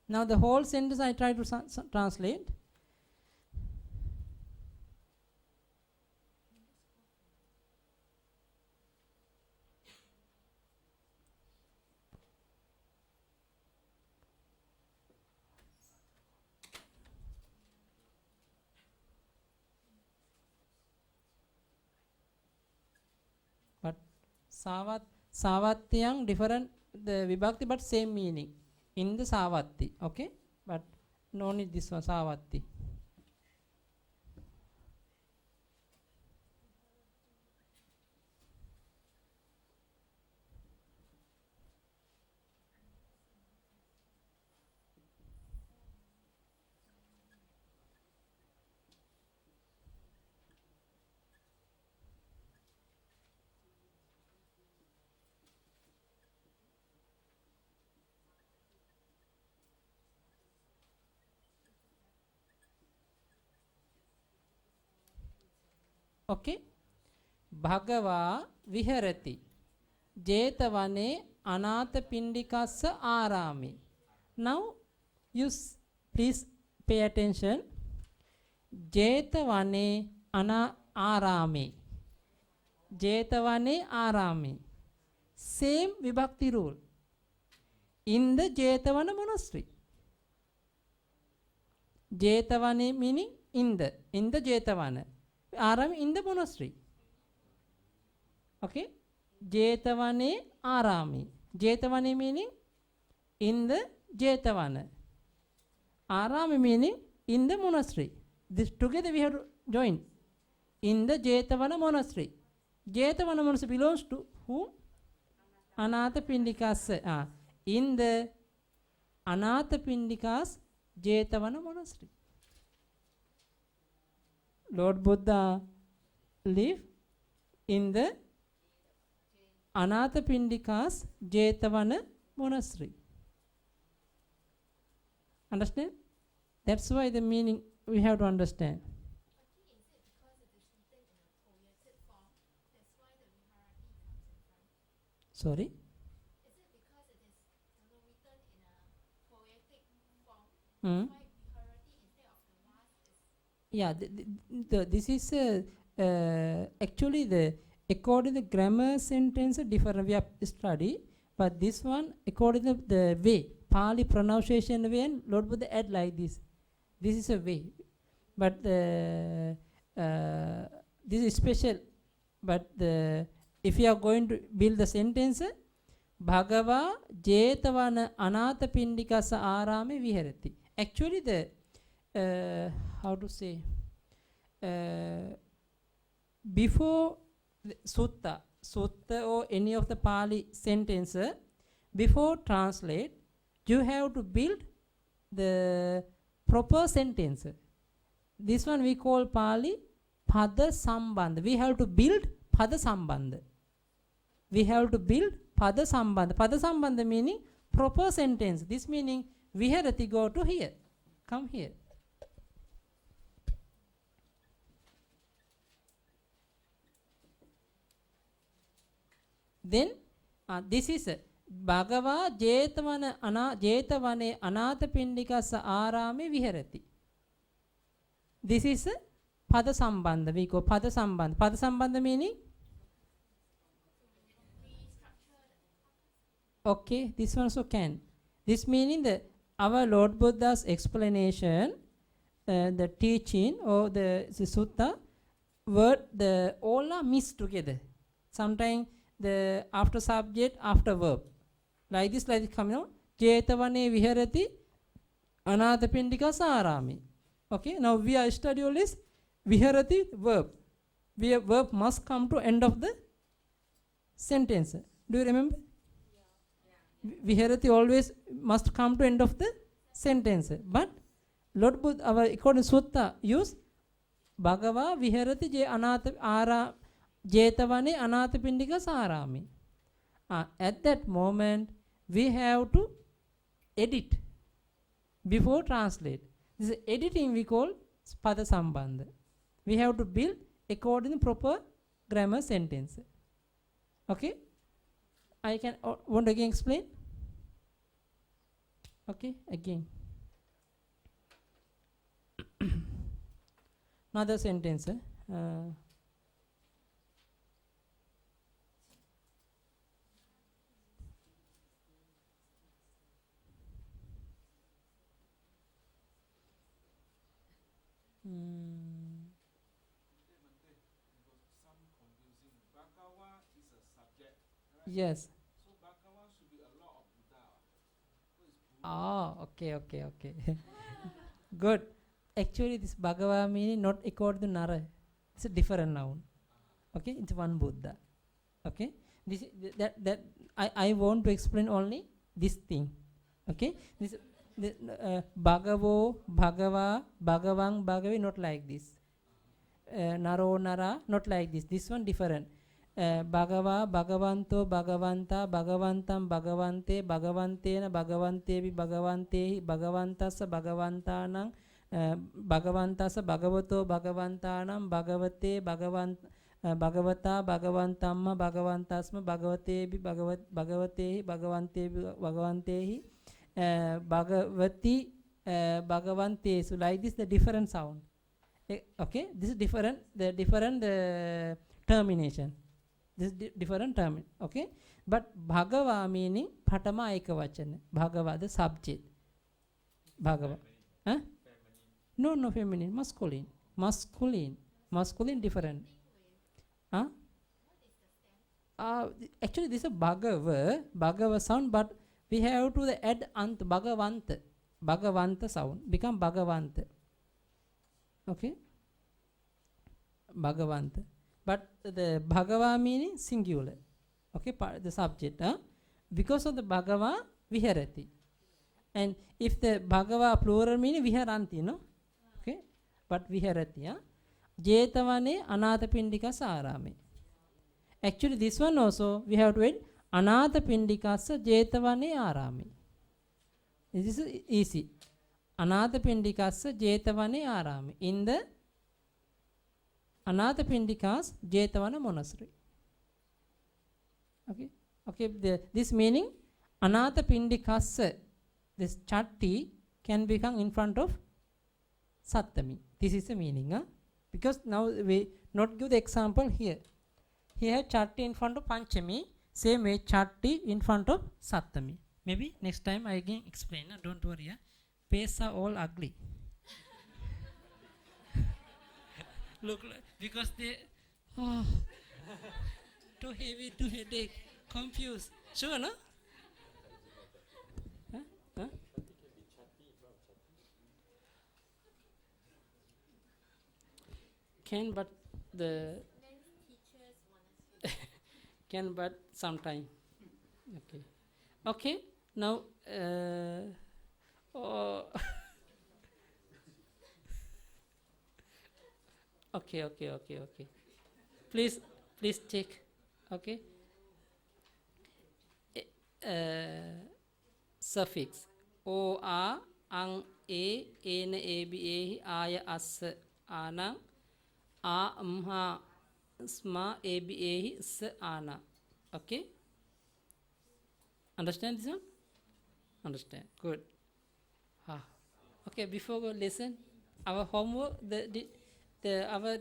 Now the whole sentence I try to translate. But Savattiyang different the vibhakti but same meaning in the Savatti. Okay, but no need this one Savatti. Okay. Bhagava viharati. Jetavane Anatha Pindikassa arame. Now you please pay attention. Jetavane arame. Jetavane arame. Same vibhakti rule. In the Jetavana monastery. Jetavane meaning in the Jetavana. Arame in the monastery. Okay. Jetavane arame. Jetavane meaning in the Jetavana. Arame meaning in the monastery. This together we have to join. In the Jetavana monastery. Jetavana monastery belongs to whom? Anatha Pindikassa. In the Anatha Pindikas Jetavana monastery. Lord Buddha lived in the Anatha Pindikas Jetavana monastery. Understand? That's why the meaning we have to understand. Sorry? Is it because it is written in a poetic form? Mm. Why Viharati instead of the last is Yeah, this is actually the according to the grammar sentence different we have studied, but this one according to the way Pali pronunciation way and Lord Buddha add like this. This is a way, but this is special. But if you are going to build the sentence, Bhagava Jetavana Anatha Pindikassa arame viharati. Actually, the how to say before the sutta or any of the Pali sentence, before translate, you have to build the proper sentence. This one we call Pali Pada Sambandha. We have to build Pada Sambandha. We have to build Pada Sambandha. Pada Sambandha meaning proper sentence. This meaning Viharati go to here. Come here. Then this is Bhagava Jetavane Anatha Pindikassa arame viharati. This is Pada Sambandha. We go Pada Sambandha. Pada Sambandha meaning? Okay, this one also can. This meaning that our Lord Buddha's explanation, the teaching or the sutta, word, the all are mixed together. Sometimes the after subject, after verb. Like this coming out. Jetavane viharati anathapindika sarami. Okay, now we are study all this viharati verb. Verb must come to end of the sentence. Do you remember? Viharati always must come to end of the sentence. But Lord Buddha, our according Sutta, use Bhagava viharati je anatha ara jetavane anathapindika sarami. At that moment, we have to edit before translate. This editing we call pada sambandha. We have to build according to proper grammar sentence. Okay? I can want again explain? Okay, again. Another sentence. Yes. Oh, okay. Good. Actually, this Bhagava meaning not according to Nara. It's a different noun. Okay, it's one Buddha. Okay, this that I want to explain only this thing. Okay, this Bhagavo, Bhagava, Bhagavang, Bhagavi not like this. Naro, Nara not like this. This one different. Bhagava, Bhagavanto, Bhagavanta, Bhagavantam, Bhagavante, Bhagavantena, Bhagavantevi, Bhagavantehi, Bhagavantasa, Bhagavantanang, Bhagavantasa, Bhagavato, Bhagavantanam, Bhagavate, Bhagavata, Bhagavantamma, Bhagavantasma, Bhagavatebi, Bhagavatehi, Bhagavantebi, Bhagavantehi, Bhagavati, Bhagavante. So like this, the different sound. Okay, this is different. The different termination. This is different term. Okay, but Bhagava meaning Pratama Ekavachana. Bhagava the subject. Bhagava. Huh? No, feminine. Masculine different. Huh? Actually, this is Bhagava sound, but we have to add ant Bhagavanta sound. Become Bhagavanta. Okay? Bhagavanta. But the Bhagava meaning singular. Okay, the subject. Because of the Bhagava, viharati. And if the Bhagava plural meaning viharanti, no? Okay, but viharati. Jetavane anathapindika sarame. Actually, this one also we have to add anathapindikasa jetavane arame. This is easy. Anathapindikasa jetavane arame. In the Anathapindika's Jetavana monastery. Okay. This meaning Anathapindika's this chatti can become in front of Sattami. This is the meaning. Because now we not give the example here. Here chatti in front of Panchami. Same way chatti in front of Sattami. Maybe next time I can explain. Don't worry. Face are all ugly. Look, because they too heavy, too headache, confused. Sure, no? Huh? Can but the can but sometime. Okay. Now. Okay. Please check. Okay. Suffix. O a ang e ena a b a aya as ana a mha sma a b a s ana. Okay. Understand this one? Understand. Good. Okay. Before we listen, our homework our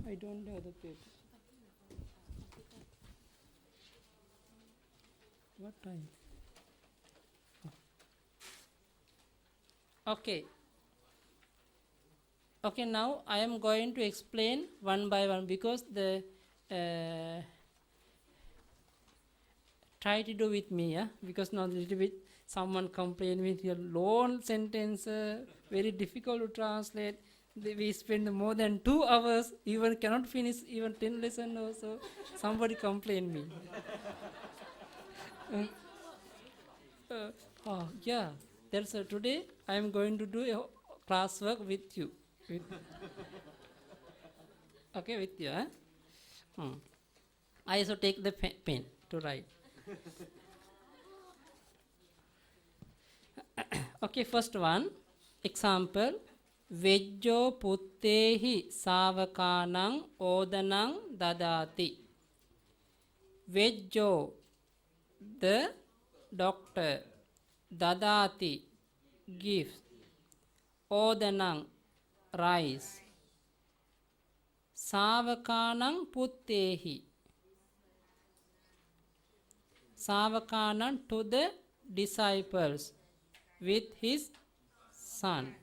I don't know the paper. What time? Okay. Okay, now I am going to explain one by one because the try to do with me, yeah, because now little bit someone complain with your long sentence, very difficult to translate. We spend more than 2 hours, even cannot finish even 10 lesson also. Somebody complain me. Yeah, that's today I am going to do a classwork with you. With, okay, with you, huh? I also take the pen to write. Okay, first one. Example. Vejjo puttehi savakanang odanang dadati. Vejjo, the doctor. Dadati, gives. Odanang, rice. Savakanang puttehi. Savakanang to the disciples with his son.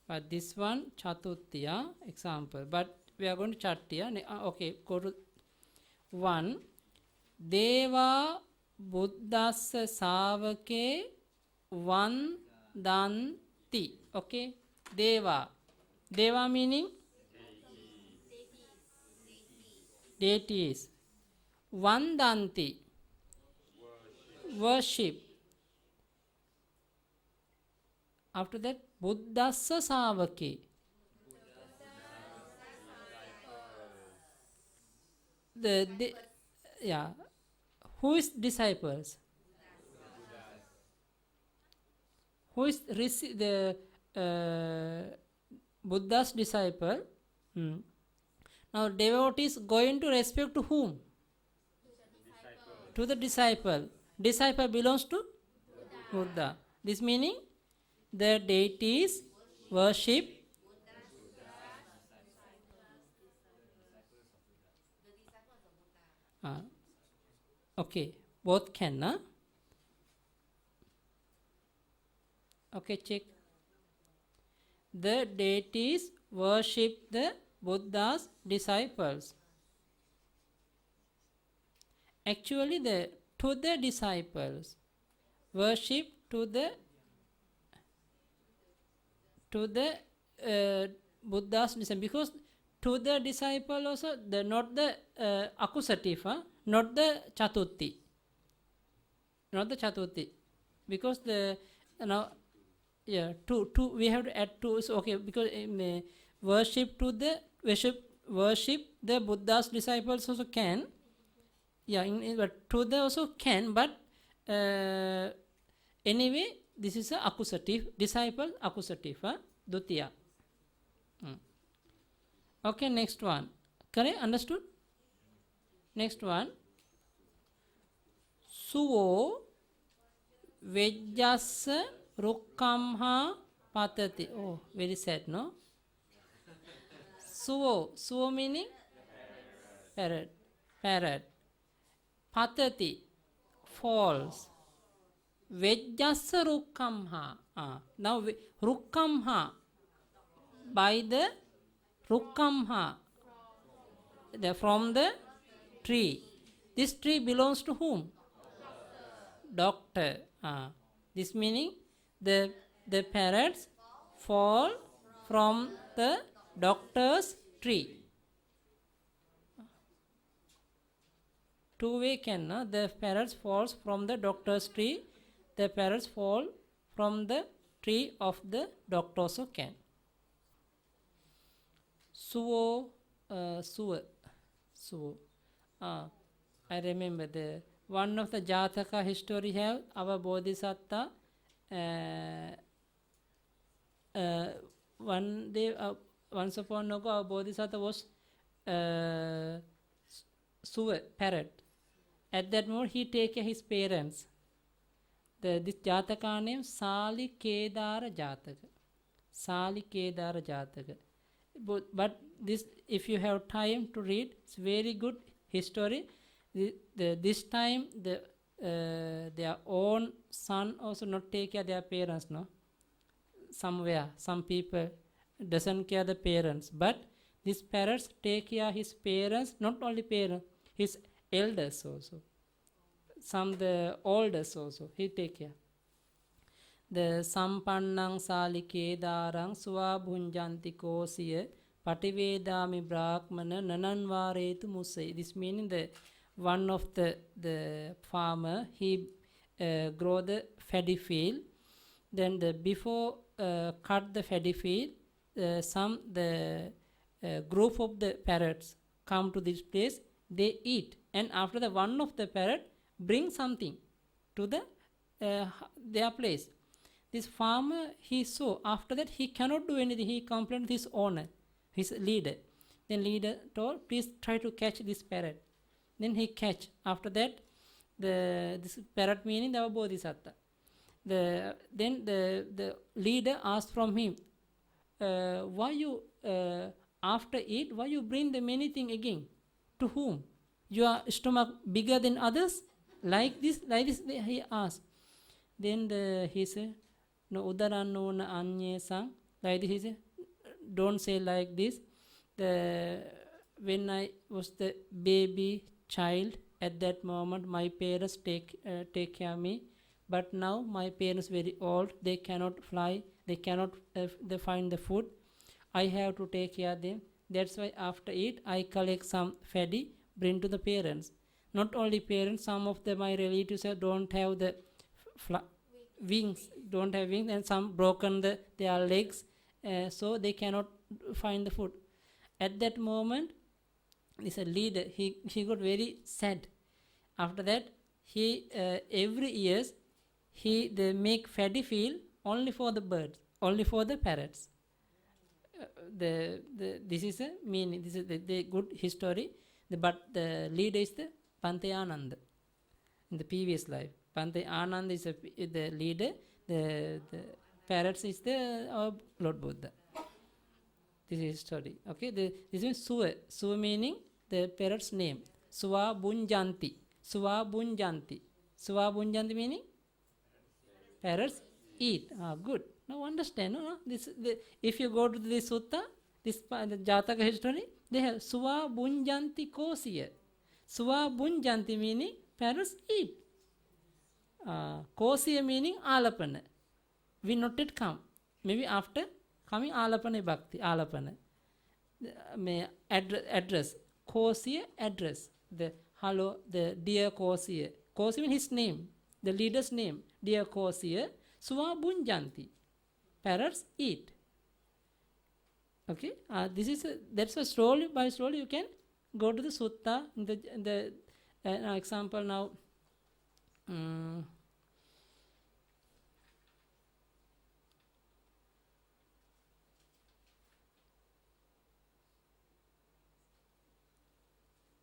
But this one Chatuttiya example. But we are going to Chattiya. Okay, go to 1. Deva Buddhassa Savake Vandanti. Okay, Deva. Deva meaning deities. Vandanti, worship. After that, Buddhassa Savake. Yeah. Who is disciples? Who is the Buddha's disciple? Now, devotees going to respect to whom? To the disciple. Disciple belongs to Buddha. This meaning the deities worship okay, both can, na? Okay, check. The deities worship the Buddha's disciples. Actually, to the disciples, worship to the Buddha's disciple, because to the disciple also not the accusative, not the Chatutti, because the now two we have to add two. So okay, because worship to the worship the Buddha's disciples also can. Yeah, but to the also can, but anyway, this is a accusative, disciple accusative, Dutiya. Okay, next one. Correct? Understood? Next one. Suvo vejjassa rukkamha patati. Oh, very sad, no? Suvo meaning? Parrot. Patati, falls. Vejjassa rukkamha. Now, rukkamha, by the rukkamha, from the tree. This tree belongs to whom? Doctor. This meaning the parrots fall from the doctor's tree. Two-way can, the parrots falls from the doctor's tree. The parrots fall from the tree of the doctor also can. Suvo. I remember the one of the Jataka history have our Bodhisattva. One day, once upon a ago, our Bodhisattva was Suva, parrot. At that moment, he take his parents. This Jataka name Sali Kedara Jataka. But this, if you have time to read, it's very good history. This time their own son also not take care of their parents, no. Somewhere, some people doesn't care the parents, but these parents take care his parents, not only parents, his elders also. Some the oldest also, he take care. The sampannang salike darang suva bhunjanti kosiya pativedami brahmana nananvaretu musai. This meaning the one of the farmer, he grow the paddy field. Then the before cut the paddy field, some the group of the parrots come to this place, they eat, and after the one of the parrot bring something to the their place. This farmer, he saw, after that he cannot do anything, he complained to his owner, his leader. Then leader told, please try to catch this parrot. Then he catch. After that, this parrot meaning the Bodhisattva. Then the leader asked from him, why you after eat, why you bring the many thing again? To whom? Your stomach bigger than others? Like this, he asked. Then he said, no udaranno na anye sang. Like this, he said, don't say like this. When I was the baby child, at that moment my parents take care of me. But now my parents very old, they cannot fly, they cannot they find the food. I have to take care of them. That's why after eat, I collect some fatty, bring to the parents. Not only parents, some of my relatives don't have the wings, don't have wings, and some broken their legs, so they cannot find the food. At that moment, this leader, he got very sad. After that, he every year they make fatty field only for the birds, only for the parrots. This is a meaning. This is the good history. But the leader is the Pante Ananda. In the previous life, Pante Ananda is the leader. The parrots is the Lord Buddha. This is story. Okay. This is Suva. Suva meaning the parrot's name. Suva Bunjanti. Suva Bunjanti. Suva Bunjanti meaning parrots eat. Good. Now understand. No? If you go to this sutta, the Jataka history, they have Suva Bunjanti Kosiya. Suva Bunjanti meaning parrots eat. Kosiya meaning Alapana. We not yet come. Maybe after coming Alapana Bhakti. Alapana. Address. Kosiya address. Hello, the dear Kosiya. Kosiya means his name. The leader's name. Dear Kosiya. Suva Bunjanti. Parrots eat. Okay. That's a slowly by slowly you can go to the sutta. The example now.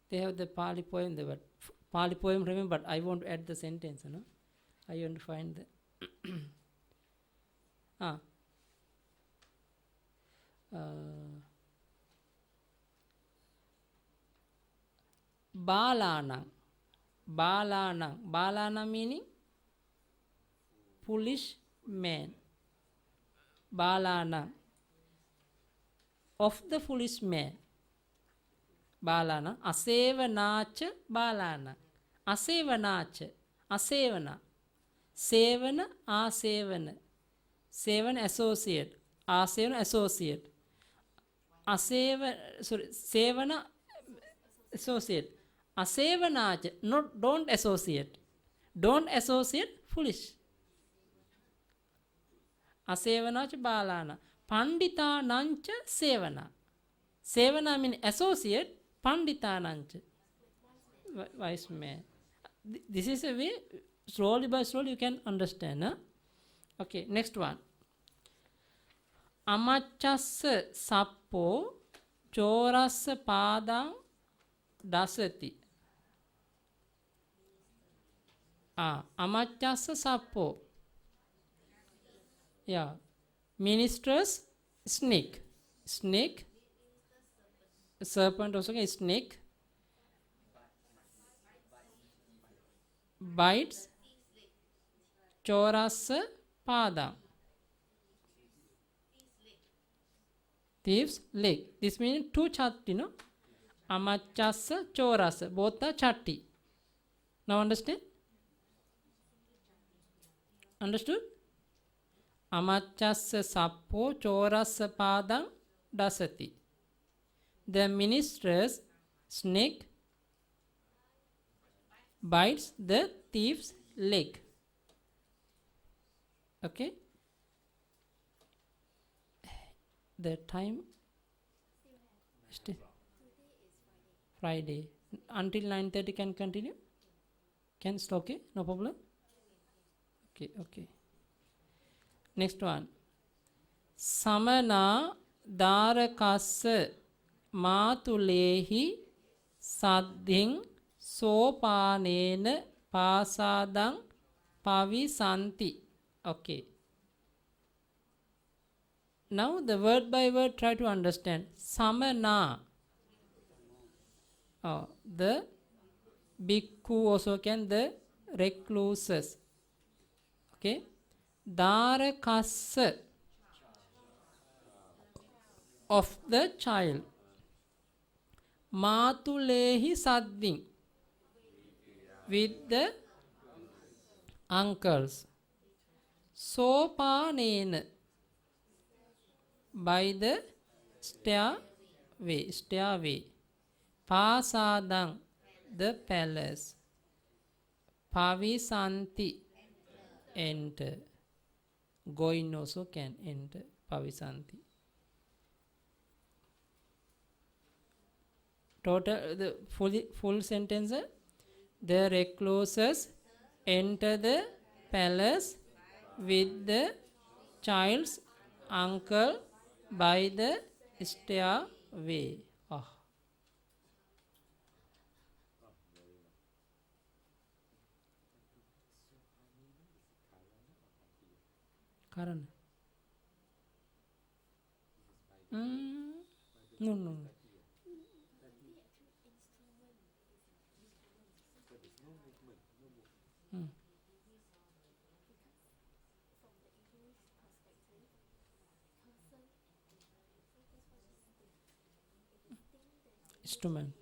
They have the Pali poem there, but Pali poem remember, but I want to add the sentence, no? I want to find the Balanang. Balana meaning foolish man. Balana. Of the foolish man. Balana. Asevanacha balana. Asevanacha. Asevana. Sevana asevana. Seven associate. Asevana associate. Sevana associate. Asevanacha. Don't associate. Don't associate foolish. Asevanacha balana. Pandita nancha sevana. Sevana means associate. Pandita nancha. Wise man. This is a way, slowly by slowly you can understand. Huh? Okay, next one. Amachassa sappo chorassa padang dasati. Amachassa sappo. Yeah. Ministers, snake. Snake. Serpent also, snake. Bites. Chorassa padang. thief's leg. This means two chatti, no? Amachassa, chorasa. Both are chatti. Now understand? Understood? Amachassa sappo chorasa padang dasati. The minister's snake bites the thief's leg. Okay? The time still Friday. Until 9:30 can continue? Can it's okay? No problem? Okay. Next one. Samana darakassa matulehi saddhin sopanena pasadang pavisanti. Okay. Now the word by word try to understand. Samana. The bhikkhu also can, the recluses. Okay. Darakassa, of the child. Matulehi saddhin, with the uncles. Sopanena, by the stairway. Pasadang, the palace. Pavisanti, enter. Going also can enter. Pavisanti. Total, the full sentence. The recluses enter the palace with the child's uncle by the stairway. Karan. No. Instrument.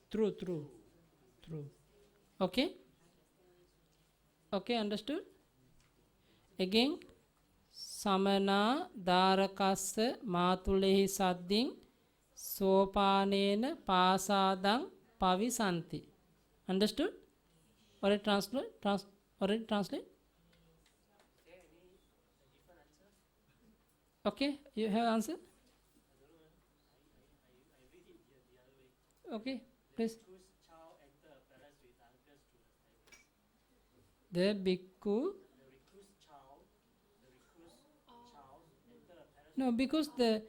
True. Okay, understood? Again, samana darakassa matulehi saddhin sopanena pasadang pavisanti. Understood? Already translate? Okay, you have answer? Okay, please. The bhikkhu. No, because the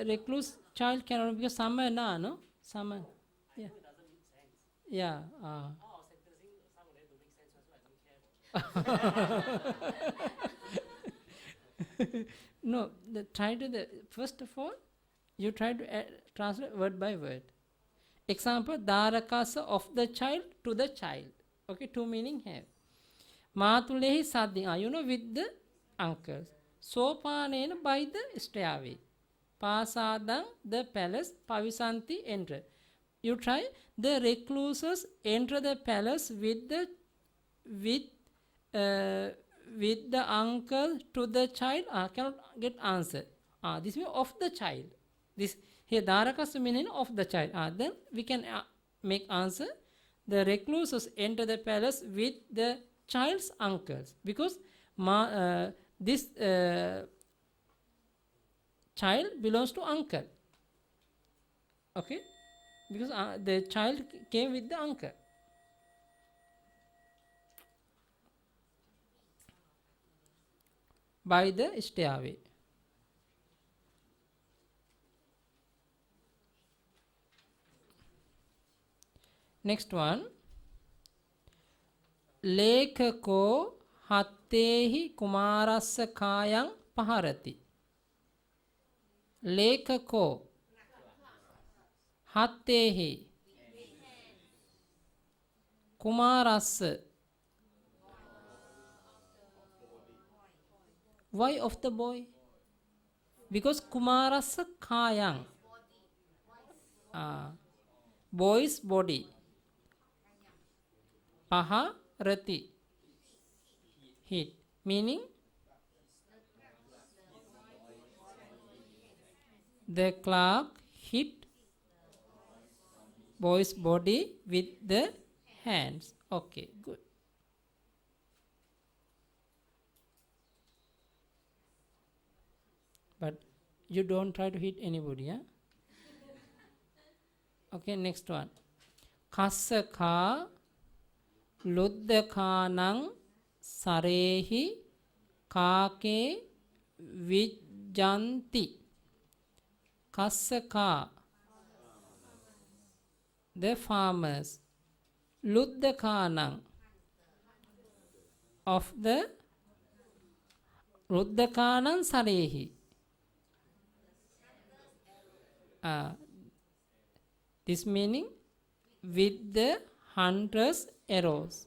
recluse child cannot, because samana, no? Samana. Yeah. No, first of all, you try to translate word by word. Example, darakasa, of the child to the child. Okay, two meaning have. Matulehi saddhin, with the uncles. Sopanena, by the stairway. Pasadang, the palace. Pavisanti, enter. You try. The recluses enter the palace with the uncle to the child. Cannot get answer. This means of the child. This here darakasa meaning of the child. Then we can make answer. The recluses enter the palace with the child's uncles, because this child belongs to uncle. Okay, because the child came with the uncle. By the stairway. Next one. Lekhako hattehi kumarassa kayang paharati. Lekhako hattehi, Kumarassa. Why of the boy? Because Kumarassa kayang. Boy's body. Paha rati. Hit. Meaning the clerk hit boy's body with the hands. Okay, good. But you don't try to hit anybody, yeah? Okay, next one. Kassaka luddhakanang sarehi kake vijjanti. Kassaka, the farmers. Luddhakanang, of the Luddhakanang sarehi. This meaning with the hunter's arrows.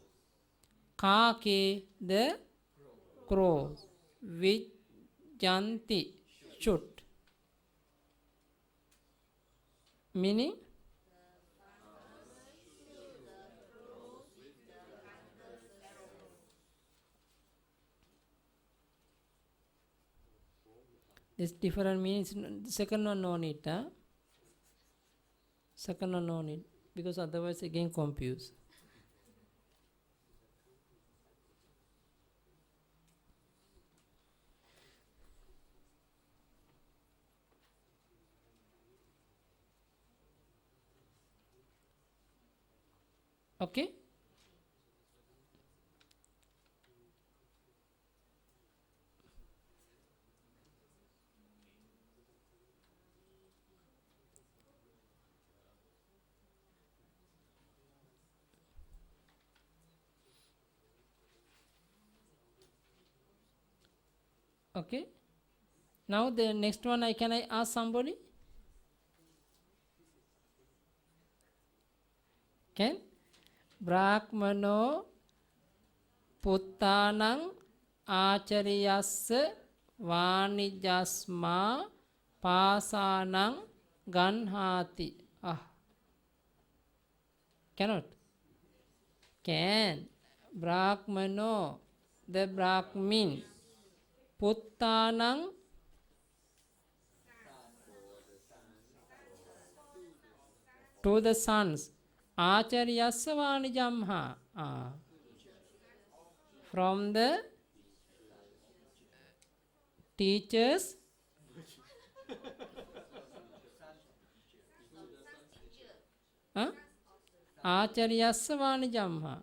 Kake, the crows. Vijjanti, shoot. Meaning this different meanings. Second one no need. Second one no need, because otherwise again confuse. Okay. Okay. Now the next one, can I ask somebody? Can? Brahmano puttanang achariyassa vanijasma pasanang ganhati. Cannot? Can. Brahmano, the Brahmin. Puttanang, to the sons. Acharyasya vanijamha, from the teachers. Acharyasya vanijamha.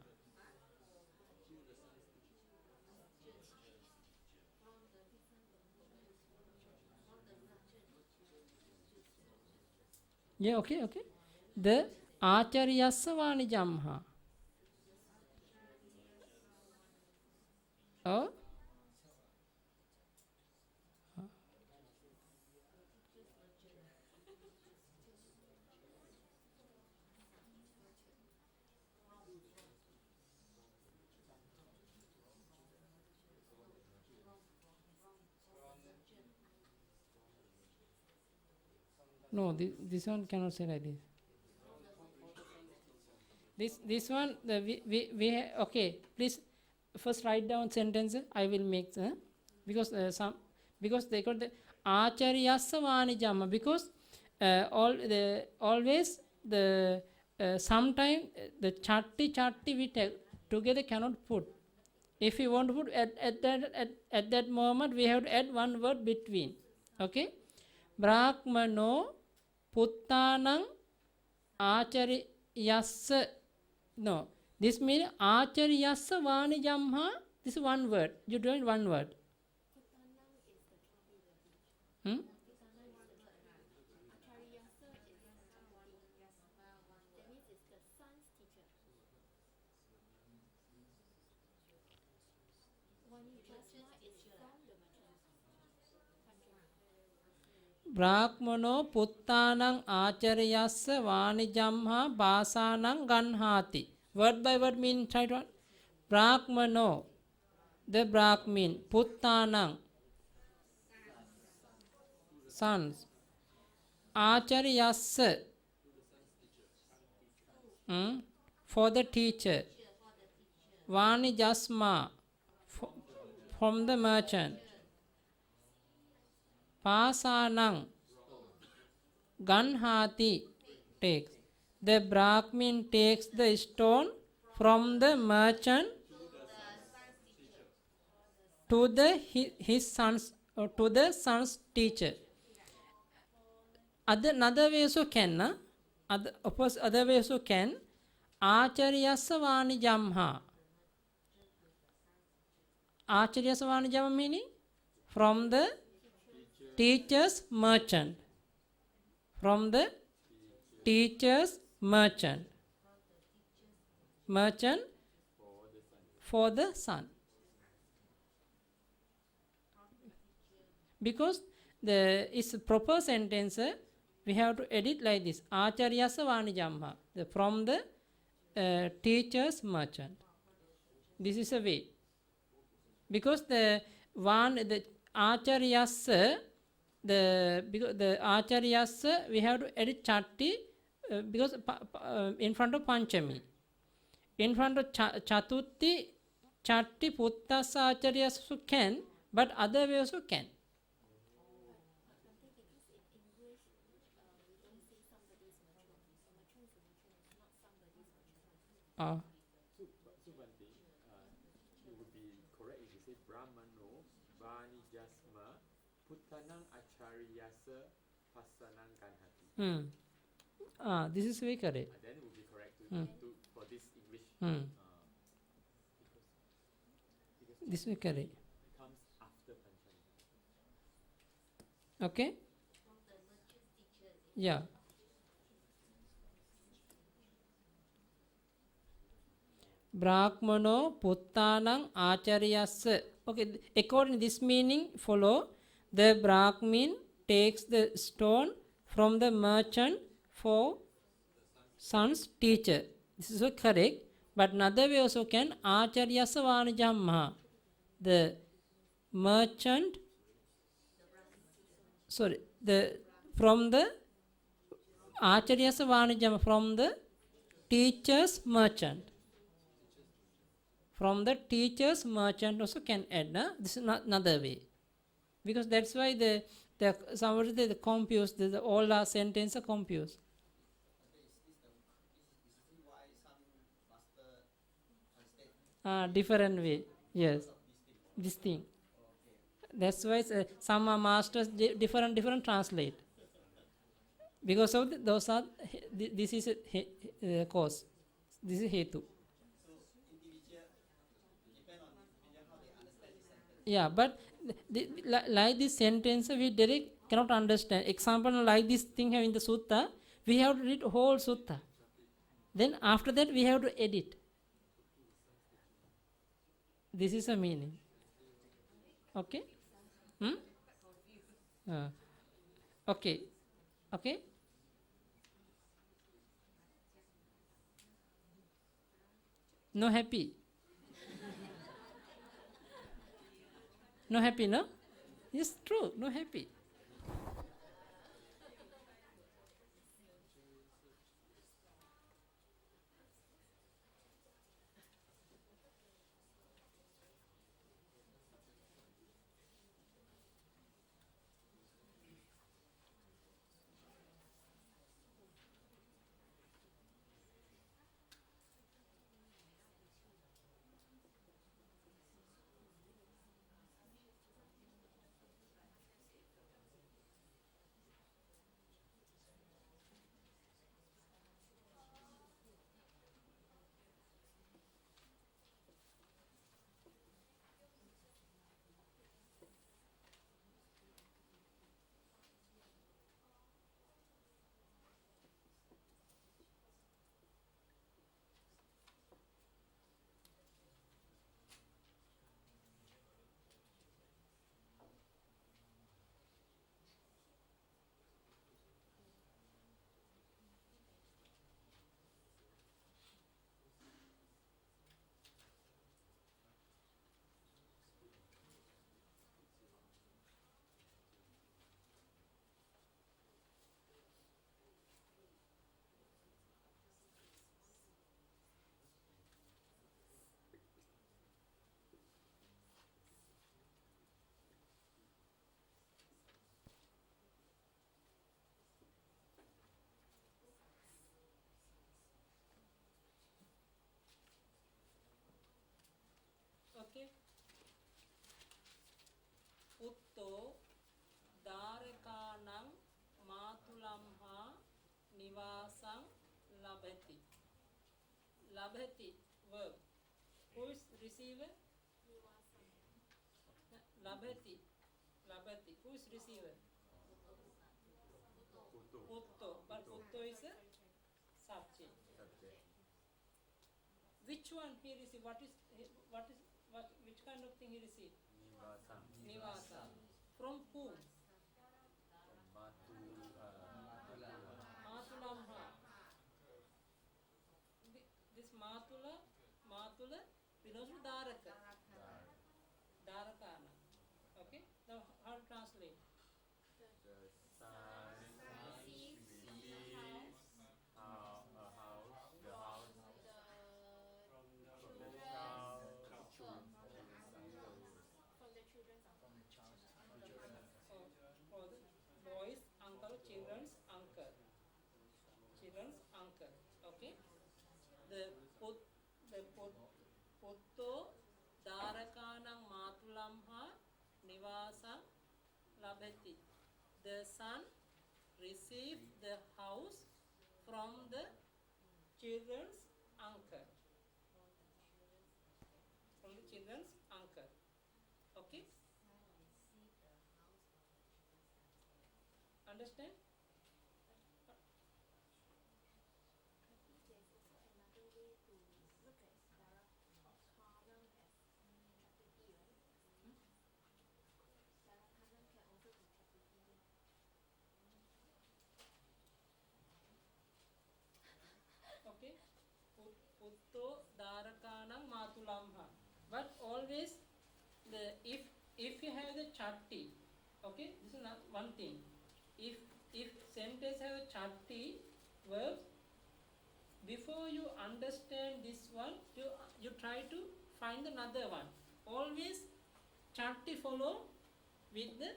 Yeah, okay, okay. The Acharyasya vanijamha. Oh? No, this one cannot say like this. This one, okay. Please first write down sentence. I will make because they got the Acharyasya vanijamha, because always the sometime the chatti we take together cannot put. If you want to put at that moment, we have to add one word between. Okay. Brahmano puttanang acharyasya. No, this means acharyasya vanijamha. This is one word. You do it one word. Brahmano puttanang acharyasya vanijamha basanang ganhati. Word by word meaning, try to. Brahmano, the Brahmin. Puttanang, sons. Acharyasa, for the teacher. Vanijasma, from the merchant. Pasanang, Ganhati, takes. The Brahmin takes the stone from the merchant to the his son's or to the son's teacher. Another way also can, na? Other way also can. Acharyasa vanijamha. Acharyasa vanijamha meaning from the teacher's merchant. From the teacher's merchant. Merchant for the son. Because it's a proper sentence, we have to edit like this. Acharyasa vanijamha. From the teacher's merchant. This is a way. Because the acharyasa, because the acharyasa, we have to edit chatti because in front of panchami. In front of chatuthi, chatti puttasa acharyasa can, but other way also can. Subhanti, it would be correct if you say Brahmano, Vanijasma, Puttanang Acharyasa, Pasanang Ganhati. This is very correct. Then it would be correct for this English. Because This is correct. comes after Panchami. Okay? Yeah. Brahmano puttanang acharyasa. Okay, according to this meaning, follow the Brahmin takes the stone from the merchant for son's teacher. This is also correct, but another way also can acharyasa vanijamha. The merchant, from the acharyasa vanijamha, from the teacher's merchant. From the teacher's merchant also can add. This is not another way. Because that's why somebody they confused, all our sentences are confused. Different way. Yes. This thing. That's why some are masters different translate. Because of those are this is a cause. This is hetu. Yeah, but like this sentence we direct cannot understand. Example like this thing have in the sutta, we have to read whole sutta. Then after that we have to edit. This is a meaning. Okay? Okay. Okay? No happy? No happy, no? Yes, true, no happy. labhati verb. Who is receiver? Labhati. Labhati. Who is receiver? Putto. But putto is a subject. Which one he received? Which kind of thing he received? Nivasa. From whom? Matulamha. This Matula belongs to Dharaka. Dharakana. Okay? Now how to translate? The son receives a house, the house from the child, For the boys, uncle, children's uncle. Children's uncle. Okay? Putto Dharakanang Matulamha Nivasa Labhati. The son received the house from the children's uncle. From the children's uncle. Okay? Understand? Okay? Putto Dharakanang Matulamha. But always if you have the chatti, okay, this is not one thing. If sentence have a chatti verbs, before you understand this one, you try to find another one. Always chatti follow with the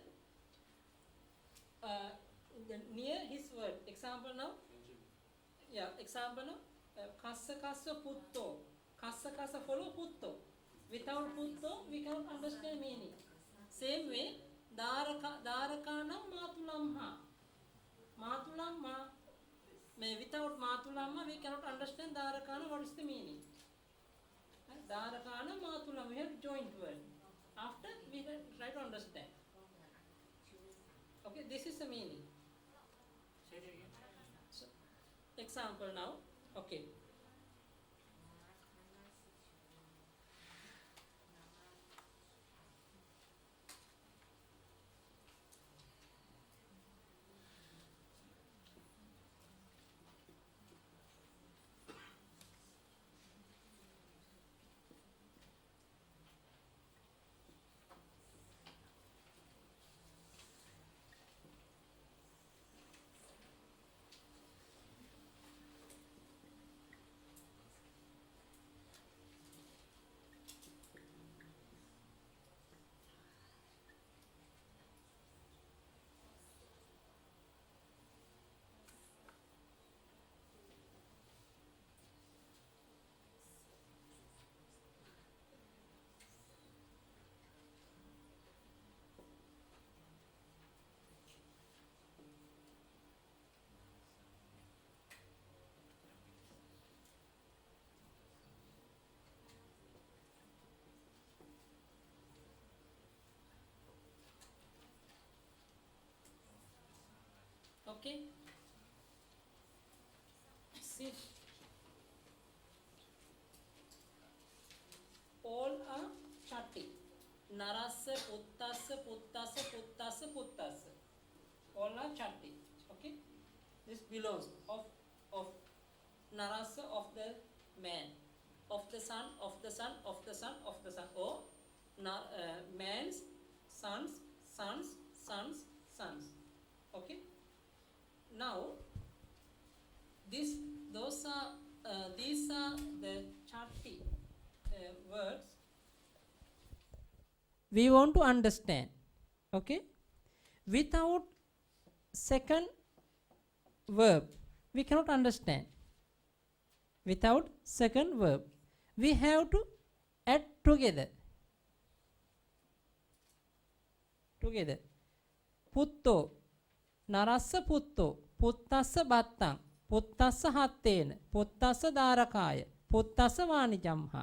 near his word. Example now. Yeah, example now. Kassa kassa putto. Kassa kassa follow putto. Without putto, we cannot understand meaning. Same way, Dharakanam Matulamha. Matulamha. Without Matulamha, we cannot understand Dharakana. What is the meaning? Dharakana Matulamha. We have joint word. After, we try to understand. Okay, this is the meaning. So, example now. Okay. Okay. See, all are chatti. Narassa, puttassa, puttassa, puttassa, puttassa. All are chatti. Okay. This belongs of narassa, of the man, of the son, of the son, of the son, of the son. Or man's sons, sons, sons, sons. Okay. Now, these are the chatti words we want to understand. Okay, without second verb we cannot understand. Without second verb we have to add together. Putto Narassa putto, puttassa battang, puttassa hattena, puttassa dharakaya, puttasa vanijamha.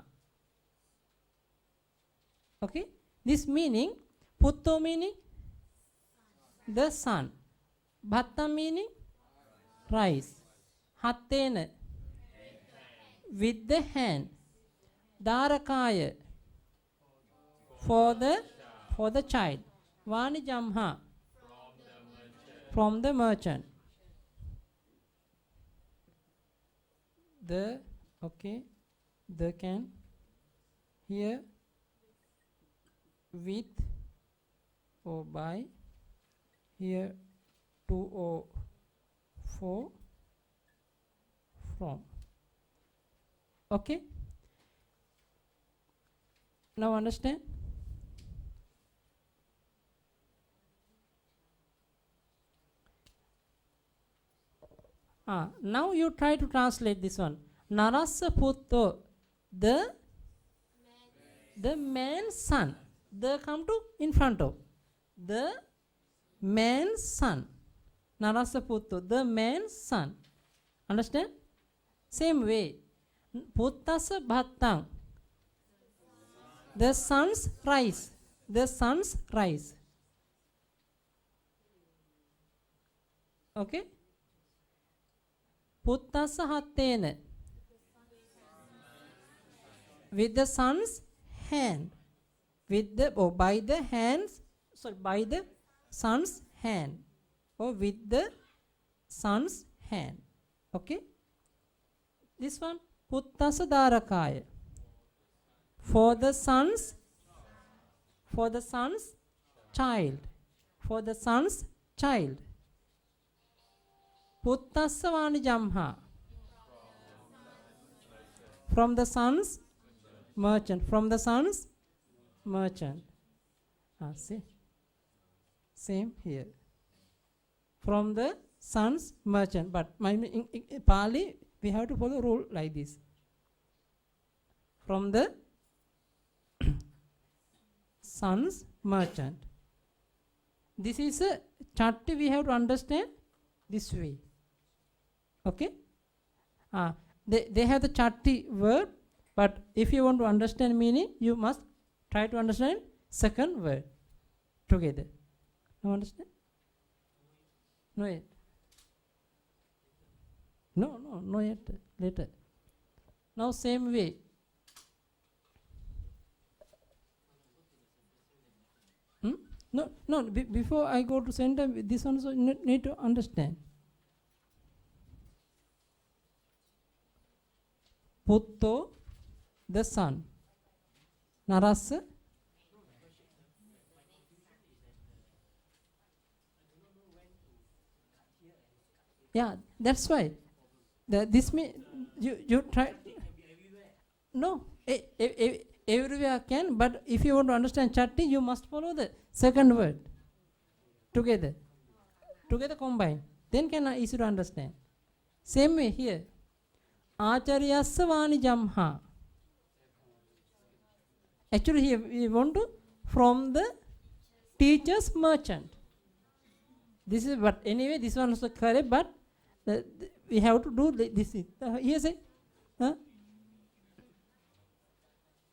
Okay, this meaning putto meaning the sun, bhatta meaning rice, hattena with the hand, darakaya for the child, vanijamha from the merchant. The okay, the can here with or by, here to or for, from. Okay, now understand. Now you try to translate this one. Narasa putto, the man's son. The come to in front of the man's son. Narasa putto, the man's son. Understand? Same way. Puttasa bhattang, the son's rice. The son's rice. Okay? Puttasa hattena, with the son's hand, with the or by the hands, sorry, by the son's hand, or with the son's hand. Okay, this one puttasa darakaya, for the son's child, for the son's child. Puttasa vanijamha, from the son's merchant, from the son's merchant. See, same here, from the son's merchant, but in Pali we have to follow rule like this, from the son's merchant. This is a chatti, we have to understand this way. Okay, they have the chatti word, but if you want to understand meaning, you must try to understand second word together. You understand? No yet. No yet. Later. Now same way. No. Before I go to center, this one also need to understand. Putto, the son. Narasa. Yeah, that's why. This mean you try. No, everywhere can, but if you want to understand chatti, you must follow the second word together combine. Then can easy to understand. Same way here. Acharyassa vanijamha. Actually here we want to from the teacher's merchant. This is, but anyway this one also correct, but we have to do this. Here say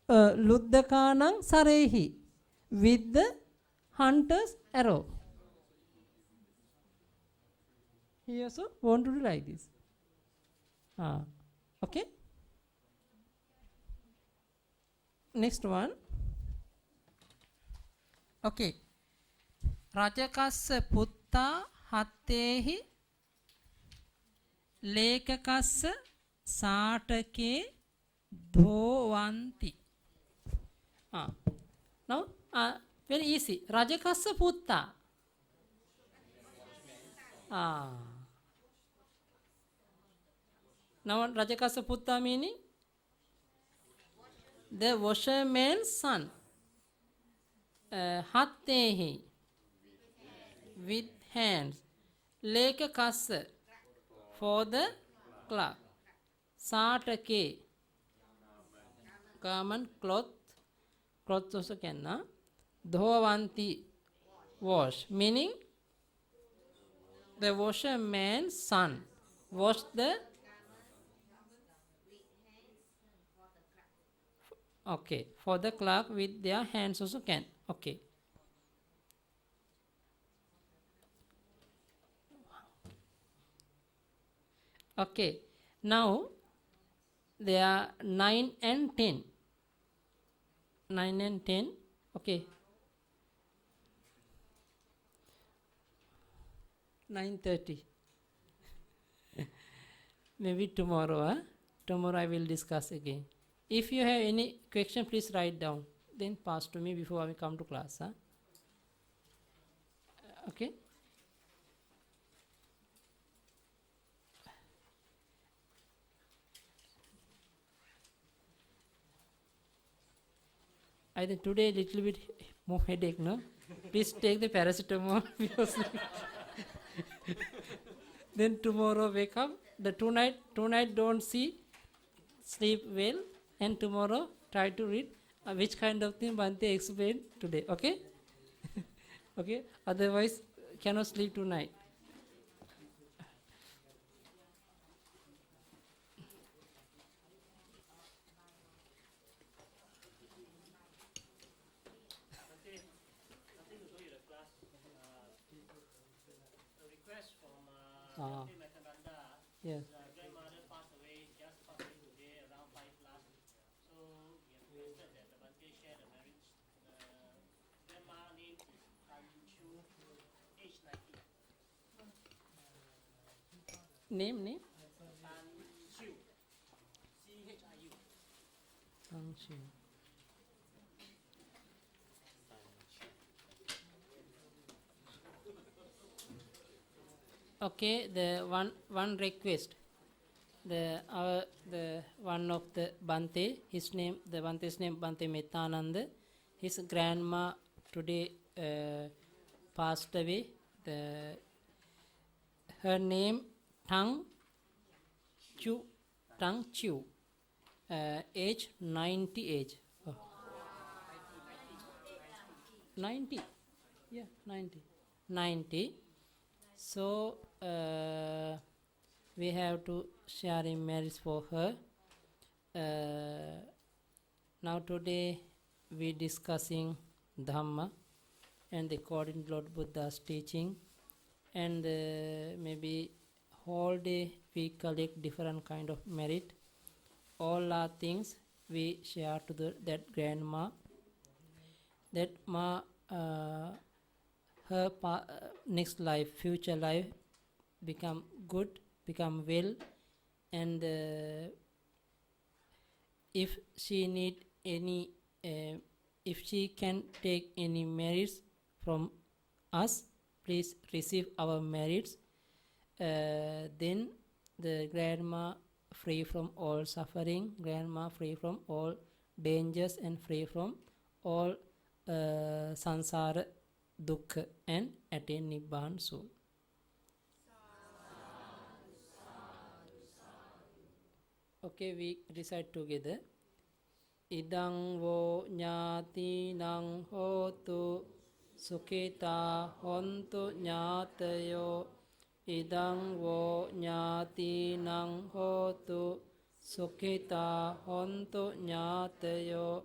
Luddakanang sarehi, with the hunter's arrow. He also want to do like this. Okay. Next one. Okay. Rajakassa putta hattehi lekakassa saatake dhovanti. Now very easy. Rajakassa putta. Now Rajakassa putta meaning the washerman's son. Hattehi, with hands. Lekakassa, for the cloth. Saatake, garment, cloth also can. Dhovanti, wash, meaning the washerman's son wash the Okay. For the clerk with their hands also can. Okay. Okay. Now they are 9 and 10. 9 and 10. Okay. 9:30. Maybe tomorrow. Tomorrow I will discuss again. If you have any question, please write down. Then pass to me before I come to class. Okay. I think today little bit more headache, no? Please take the paracetamol because then tomorrow wake up. The tonight don't sleep well, and tomorrow try to read which kind of thing Bhante explained today. Okay, okay. Otherwise, cannot sleep tonight. Nothing to show you the class. A request from Ah. Bhante Mekananda. Yes. His grandmother passed away, just passed away today around 5 plus. So we have requested that the Bhante share the marriage. The grandma name is Tan Chu, age 90. Name. Tan Chu, CHIU. Thank you. Okay, the one request. The one of the Bhante, the Bhante's name Bhante Metananda. His grandma today passed away. Her name Tang Chu, age 90 age. Oh. 90, yeah, 90. So we have to share in marriage for her. Now today we discussing Dhamma and according to Lord Buddha's teaching, and maybe whole day we collect different kind of merit. All are things we share to that grandma. That ma her next life, future life, become good, become well, and if she need any, if she can take any merits from us, please receive our merits. Then the grandma free from all suffering, grandma free from all dangers, and free from all sansara dukkha, and attain Nibbana soon. Okay, we recite together. Idang vo nyati nang hotu sukhita hontu nyatayo. Idang vo nyati nang hotu sukhita hontu nyatayo.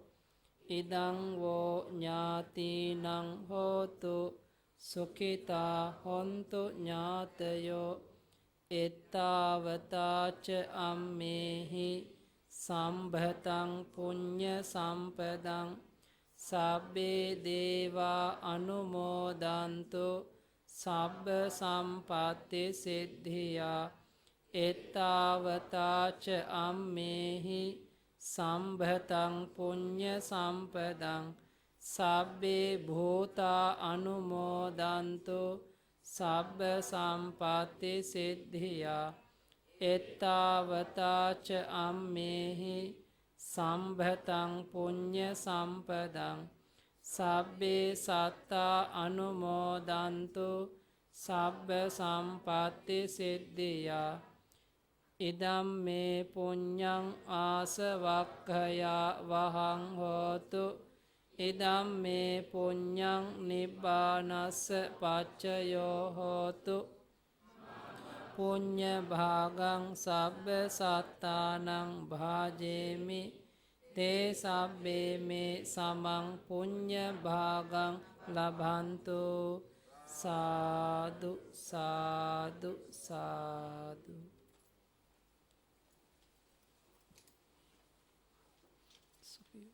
Idang vo nyati nang hotu sukhita hontu nyatayo. Ettavataca ammehi sambhatang punya sampadang sabbe deva anumodantu sabba sampatti siddhiya. Ettavataca ammehi sambhatang punya sampadang sabbe bhuta anumodantu sabba sampatti siddhiya. Ettavataca ammehi sambhatang punya sampadang sabbe satta anumodantu sabba sampatti siddhiya. Idam me punyang asavakkaya vahang hotu. Idam me punyang nibbanassa paccayo hotu. Punya bhagang sabba sattanang bhajemi ते साबे मे समं पुण्य भागं लभन्तु साधु साधु साधु सुखी